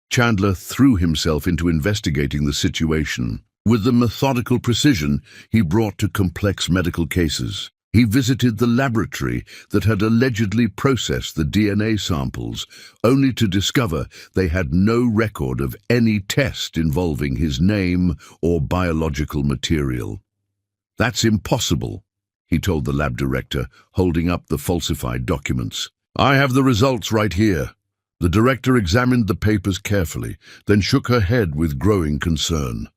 Chandler threw himself into investigating the situation. With the methodical precision he brought to complex medical cases, he visited the laboratory that had allegedly processed the DNA samples, only to discover they had no record of any test involving his name or biological material. "That's impossible," he told the lab director, holding up the falsified documents. "I have the results right here." The director examined the papers carefully, then shook her head with growing concern.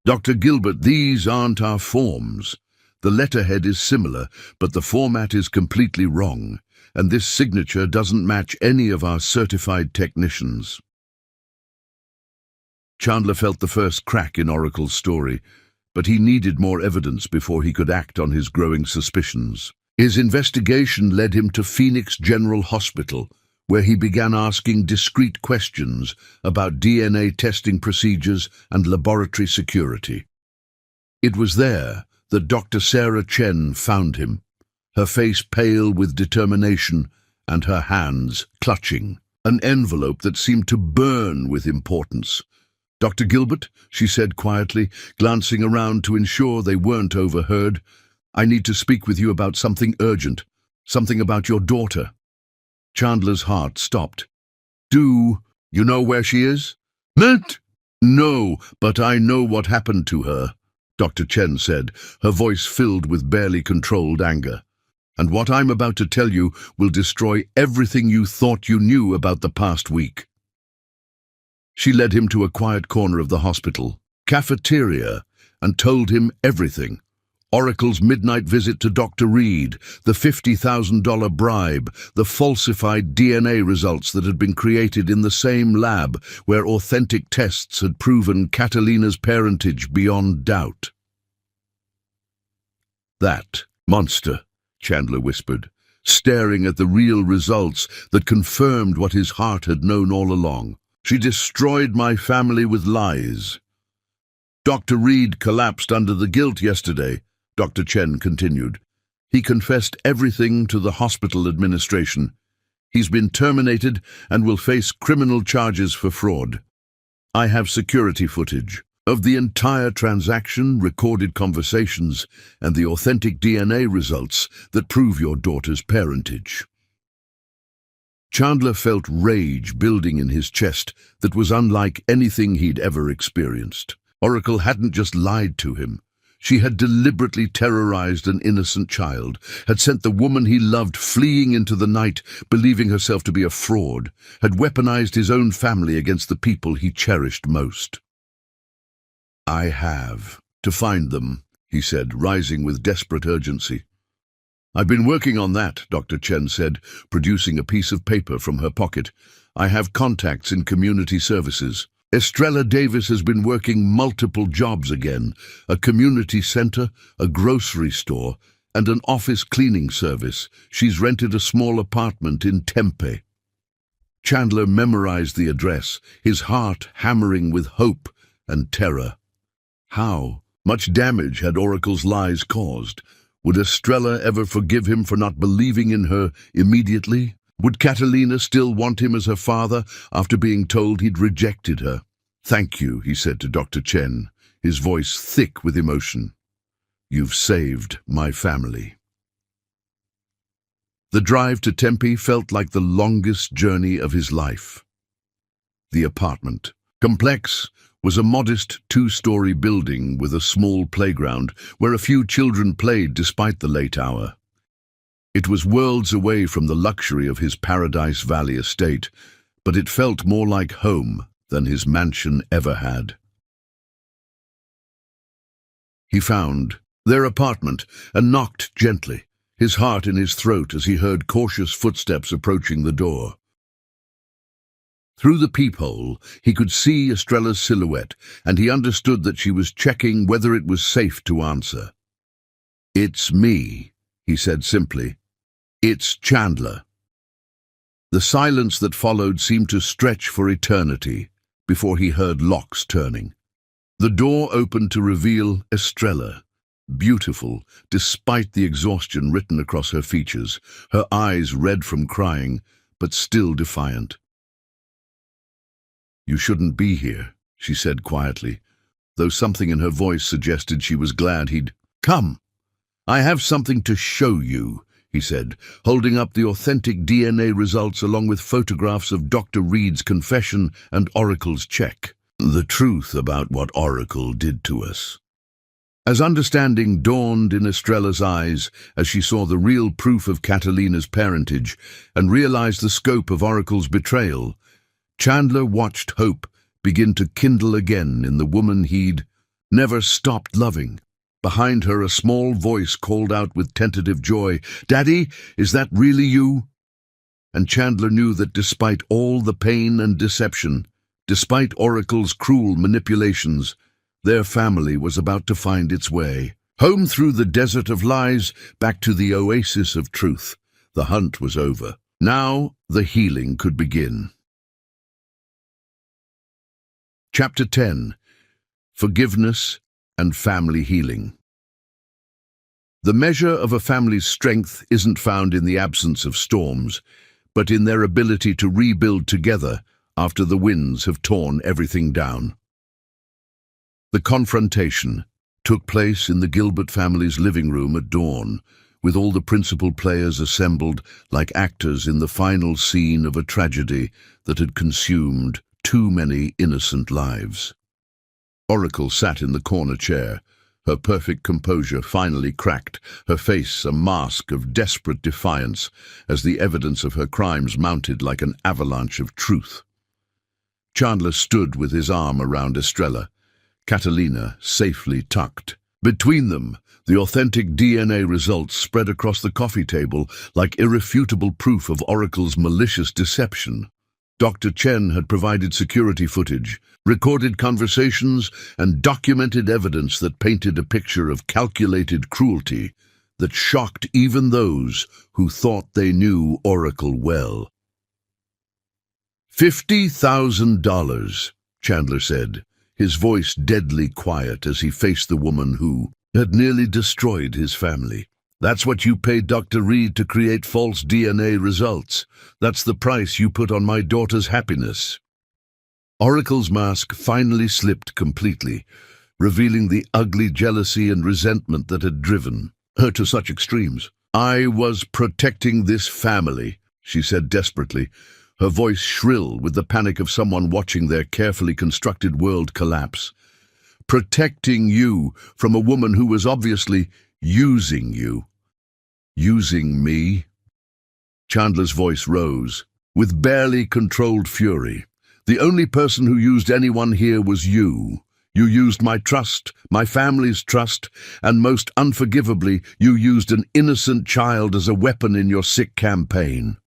"Dr. Gilbert, these aren't our forms. The letterhead is similar, but the format is completely wrong, and this signature doesn't match any of our certified technicians." Chandler felt the first crack in Oracle's story, but he needed more evidence before he could act on his growing suspicions. His investigation led him to Phoenix General Hospital, where he began asking discreet questions about DNA testing procedures and laboratory security. It was there that Dr. Sarah Chen found him, her face pale with determination and her hands clutching an envelope that seemed to burn with importance. "Dr. Gilbert," she said quietly, glancing around to ensure they weren't overheard, "I need to speak with you about something urgent, something about your daughter." Chandler's heart stopped. "Do you know where she is?" "Matt?" "No, but I know what happened to her," Dr. Chen said, her voice filled with barely controlled anger. "And what I'm about to tell you will destroy everything you thought you knew about the past week." She led him to a quiet corner of the hospital cafeteria and told him everything. Oracle's midnight visit to Dr. Reed, the $50,000 bribe, the falsified DNA results that had been created in the same lab where authentic tests had proven Catalina's parentage beyond doubt. "That monster," Chandler whispered, staring at the real results that confirmed what his heart had known all along. "She destroyed my family with lies." "Dr. Reed collapsed under the guilt yesterday," Dr. Chen continued. "He confessed everything to the hospital administration. He's been terminated and will face criminal charges for fraud. I have security footage of the entire transaction, recorded conversations, and the authentic DNA results that prove your daughter's parentage." Chandler felt rage building in his chest that was unlike anything he'd ever experienced. Oracle hadn't just lied to him. She had deliberately terrorized an innocent child, had sent the woman he loved fleeing into the night, believing herself to be a fraud, had weaponized his own family against the people he cherished most. "I have to find them," he said, rising with desperate urgency. "I've been working on that," Dr. Chen said, producing a piece of paper from her pocket. "I have contacts in community services. Estrella Davis has been working multiple jobs again, a community center, a grocery store, and an office cleaning service. She's rented a small apartment in Tempe." Chandler memorized the address, his heart hammering with hope and terror. How much damage had Oracle's lies caused? Would Estrella ever forgive him for not believing in her immediately? Would Catalina still want him as her father after being told he'd rejected her? "Thank you," he said to Dr. Chen, his voice thick with emotion. "You've saved my family." The drive to Tempe felt like the longest journey of his life. The apartment, complex, was a modest 2-story building with a small playground where a few children played despite the late hour. It was worlds away from the luxury of his Paradise Valley estate, but it felt more like home than his mansion ever had. He found their apartment and knocked gently, his heart in his throat as he heard cautious footsteps approaching the door. Through the peephole, he could see Estrella's silhouette, and he understood that she was checking whether it was safe to answer. "It's me," he said simply. "It's Chandler." The silence that followed seemed to stretch for eternity before he heard locks turning. The door opened to reveal Estrella, beautiful despite the exhaustion written across her features, her eyes red from crying, but still defiant. "You shouldn't be here," she said quietly, though something in her voice suggested she was glad he'd come. "I have something to show you," he said, holding up the authentic DNA results along with photographs of Dr. Reed's confession and Oracle's check. The truth about what Oracle did to us. As understanding dawned in Estrella's eyes as she saw the real proof of Catalina's parentage and realized the scope of Oracle's betrayal, Chandler watched hope begin to kindle again in the woman he'd never stopped loving. Behind her, a small voice called out with tentative joy, "Daddy, is that really you?" And Chandler knew that despite all the pain and deception, despite Oracle's cruel manipulations, their family was about to find its way. Home through the desert of lies, back to the oasis of truth. The hunt was over. Now the healing could begin. Chapter 10. Forgiveness and Family Healing. The measure of a family's strength isn't found in the absence of storms, but in their ability to rebuild together after the winds have torn everything down. The confrontation took place in the Gilbert family's living room at dawn, with all the principal players assembled like actors in the final scene of a tragedy that had consumed too many innocent lives. Oracle sat in the corner chair, her perfect composure finally cracked, her face a mask of desperate defiance as the evidence of her crimes mounted like an avalanche of truth. Chandler stood with his arm around Estrella, Catalina safely tucked. Between them, the authentic DNA results spread across the coffee table like irrefutable proof of Oracle's malicious deception. Dr. Chen had provided security footage, recorded conversations, and documented evidence that painted a picture of calculated cruelty that shocked even those who thought they knew Oracle well. $50,000, Chandler said, his voice deadly quiet as he faced the woman who had nearly destroyed his family. "That's what you paid Dr. Reed to create false DNA results. That's the price you put on my daughter's happiness." Oracle's mask finally slipped completely, revealing the ugly jealousy and resentment that had driven her to such extremes. "I was protecting this family," she said desperately, her voice shrill with the panic of someone watching their carefully constructed world collapse. "Protecting you from a woman who was obviously using you." "Using me?" Chandler's voice rose, with barely controlled fury. "The only person who used anyone here was you. You used my trust, my family's trust, and most unforgivably, you used an innocent child as a weapon in your sick campaign."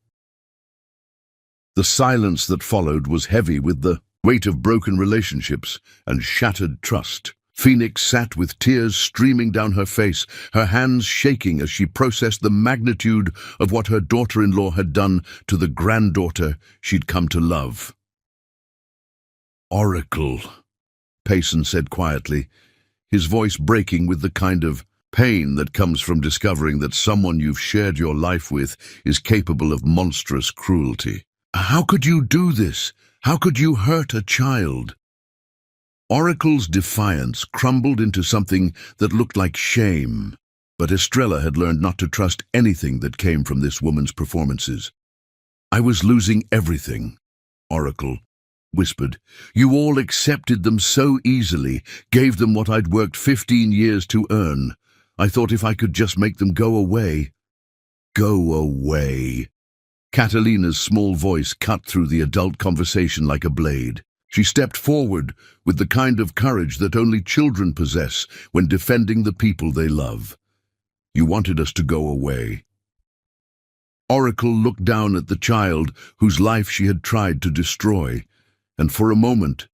The silence that followed was heavy with the weight of broken relationships and shattered trust. Phoenix sat with tears streaming down her face, her hands shaking as she processed the magnitude of what her daughter-in-law had done to the granddaughter she'd come to love. "Oracle," Payson said quietly, his voice breaking with the kind of pain that comes from discovering that someone you've shared your life with is capable of monstrous cruelty. "How could you do this? How could you hurt a child?" Oracle's defiance crumbled into something that looked like shame, but Estrella had learned not to trust anything that came from this woman's performances. "I was losing everything," Oracle whispered. "You all accepted them so easily, gave them what I'd worked 15 years to earn. I thought if I could just make them go away." "Go away." Catalina's small voice cut through the adult conversation like a blade. She stepped forward with the kind of courage that only children possess when defending the people they love. "You wanted us to go away." Oracle looked down at the child whose life she had tried to destroy, and for a moment,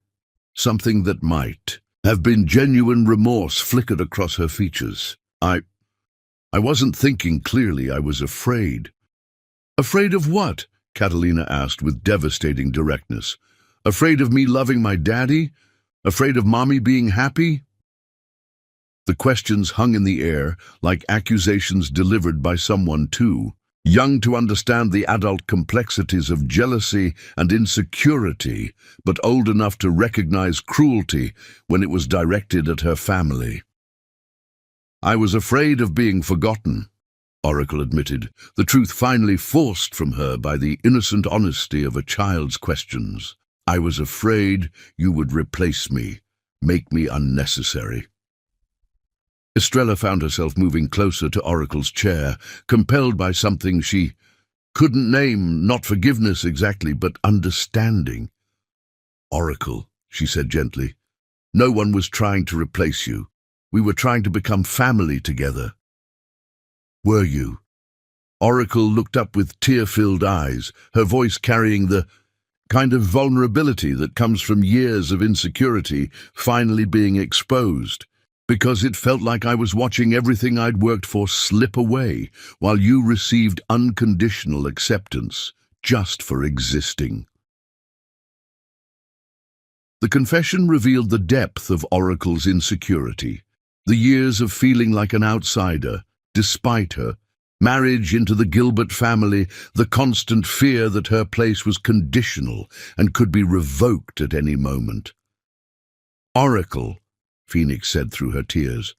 something that might have been genuine remorse flickered across her features. I wasn't thinking clearly. I was afraid. Afraid of what? Catalina asked with devastating directness. Afraid of me loving my daddy? Afraid of Mommy being happy? The questions hung in the air like accusations delivered by someone too young to understand the adult complexities of jealousy and insecurity, but old enough to recognize cruelty when it was directed at her family. I was afraid of being forgotten, Oracle admitted, the truth finally forced from her by the innocent honesty of a child's questions. I was afraid you would replace me, make me unnecessary. Estrella found herself moving closer to Oracle's chair, compelled by something she couldn't name, not forgiveness exactly, but understanding. Oracle, she said gently, no one was trying to replace you. We were trying to become family together. Were you? Oracle looked up with tear-filled eyes, her voice carrying the kind of vulnerability that comes from years of insecurity finally being exposed. Because it felt like I was watching everything I'd worked for slip away, while you received unconditional acceptance just for existing. The confession revealed the depth of Oracle's insecurity, the years of feeling like an outsider, despite her, marriage into the Gilbert family, the constant fear that her place was conditional and could be revoked at any moment. Oracle, Phoenix said through her tears,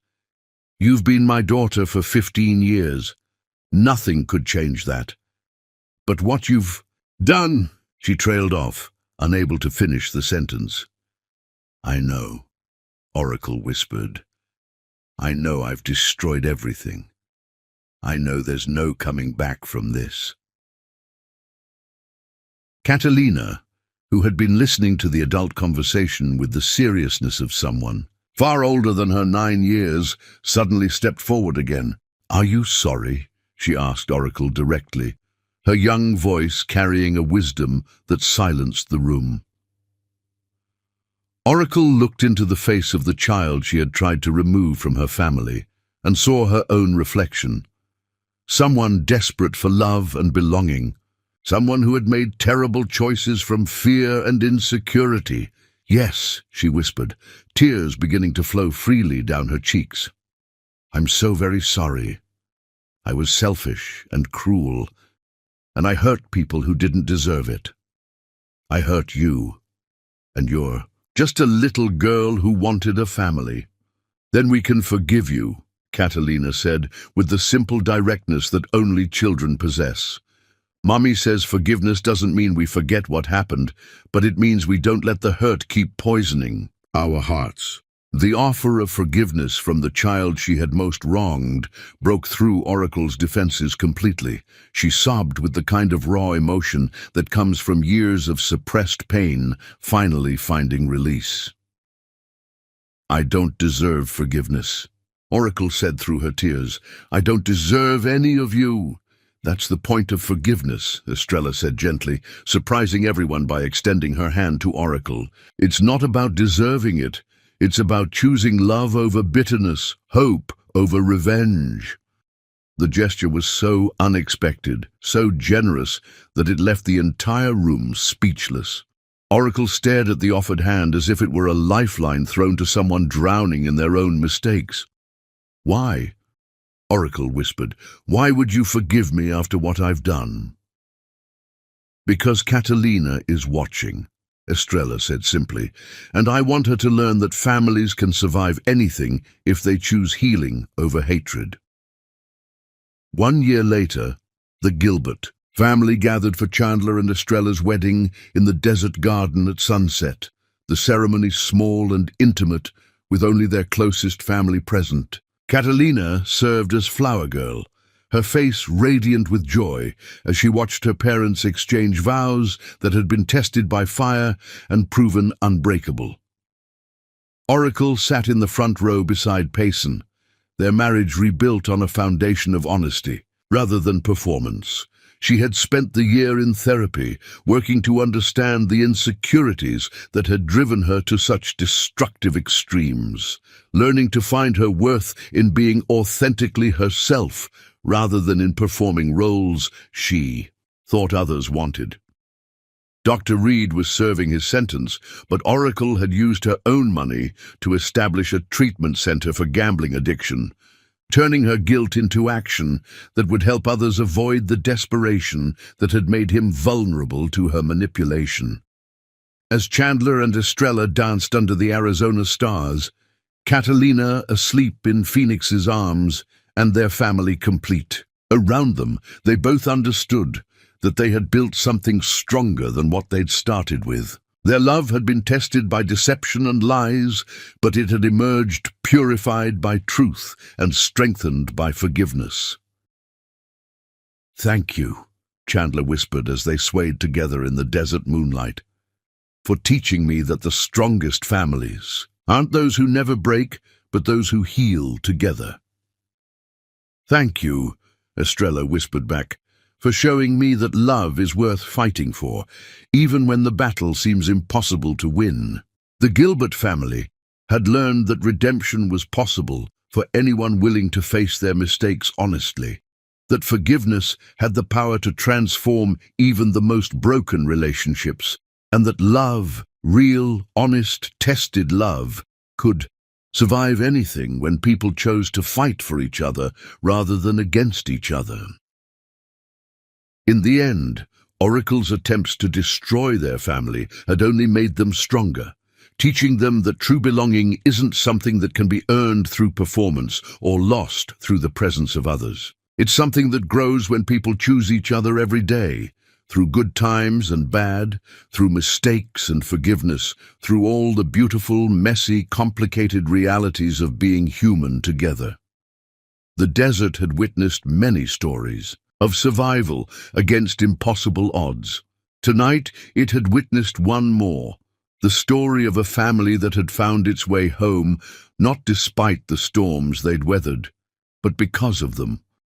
you've been my daughter for 15 years. Nothing could change that. But what you've done, she trailed off, unable to finish the sentence. I know, Oracle whispered. I know I've destroyed everything. I know there's no coming back from this. Catalina, who had been listening to the adult conversation with the seriousness of someone, far older than her 9 years, suddenly stepped forward again. Are you sorry? She asked Oracle directly, her young voice carrying a wisdom that silenced the room. Oracle looked into the face of the child she had tried to remove from her family and saw her own reflection. Someone desperate for love and belonging, someone who had made terrible choices from fear and insecurity. Yes, she whispered, tears beginning to flow freely down her cheeks. I'm so very sorry. I was selfish and cruel, and I hurt people who didn't deserve it. I hurt you, and you're just a little girl who wanted a family. Then we can forgive you, Catalina said, with the simple directness that only children possess. Mommy says forgiveness doesn't mean we forget what happened, but it means we don't let the hurt keep poisoning our hearts. The offer of forgiveness from the child she had most wronged broke through Oracle's defenses completely. She sobbed with the kind of raw emotion that comes from years of suppressed pain finally finding release. I don't deserve forgiveness, Oracle said through her tears. I don't deserve any of you. That's the point of forgiveness, Estrella said gently, surprising everyone by extending her hand to Oracle. It's not about deserving it. It's about choosing love over bitterness, hope over revenge. The gesture was so unexpected, so generous, that it left the entire room speechless. Oracle stared at the offered hand as if it were a lifeline thrown to someone drowning in their own mistakes. Why? Oracle whispered, why would you forgive me after what I've done? Because Catalina is watching, Estrella said simply, and I want her to learn that families can survive anything if they choose healing over hatred. 1 year later, the Gilbert family gathered for Chandler and Estrella's wedding in the desert garden at sunset, the ceremony small and intimate, with only their closest family present. Catalina served as flower girl, her face radiant with joy as she watched her parents exchange vows that had been tested by fire and proven unbreakable. Oracle sat in the front row beside Payson, their marriage rebuilt on a foundation of honesty rather than performance. She had spent the year in therapy, working to understand the insecurities that had driven her to such destructive extremes, learning to find her worth in being authentically herself rather than in performing roles she thought others wanted. Dr. Reed was serving his sentence, but Oracle had used her own money to establish a treatment center for gambling addiction, turning her guilt into action that would help others avoid the desperation that had made him vulnerable to her manipulation. As Chandler and Estrella danced under the Arizona stars, Catalina asleep in Phoenix's arms, and their family complete. Around them, they both understood that they had built something stronger than what they'd started with. Their love had been tested by deception and lies, but it had emerged purified by truth and strengthened by forgiveness. "Thank you," Chandler whispered as they swayed together in the desert moonlight, "for teaching me that the strongest families aren't those who never break, but those who heal together." "Thank you," Estrella whispered back, "for showing me that love is worth fighting for, even when the battle seems impossible to win." The Gilbert family had learned that redemption was possible for anyone willing to face their mistakes honestly, that forgiveness had the power to transform even the most broken relationships, and that love, real, honest, tested love, could survive anything when people chose to fight for each other rather than against each other. In the end, Oracle's attempts to destroy their family had only made them stronger, teaching them that true belonging isn't something that can be earned through performance or lost through the presence of others. It's something that grows when people choose each other every day, through good times and bad, through mistakes and forgiveness, through all the beautiful, messy, complicated realities of being human together. The desert had witnessed many stories of survival against impossible odds. Tonight, it had witnessed one more, the story of a family that had found its way home, not despite the storms they'd weathered, but because of them.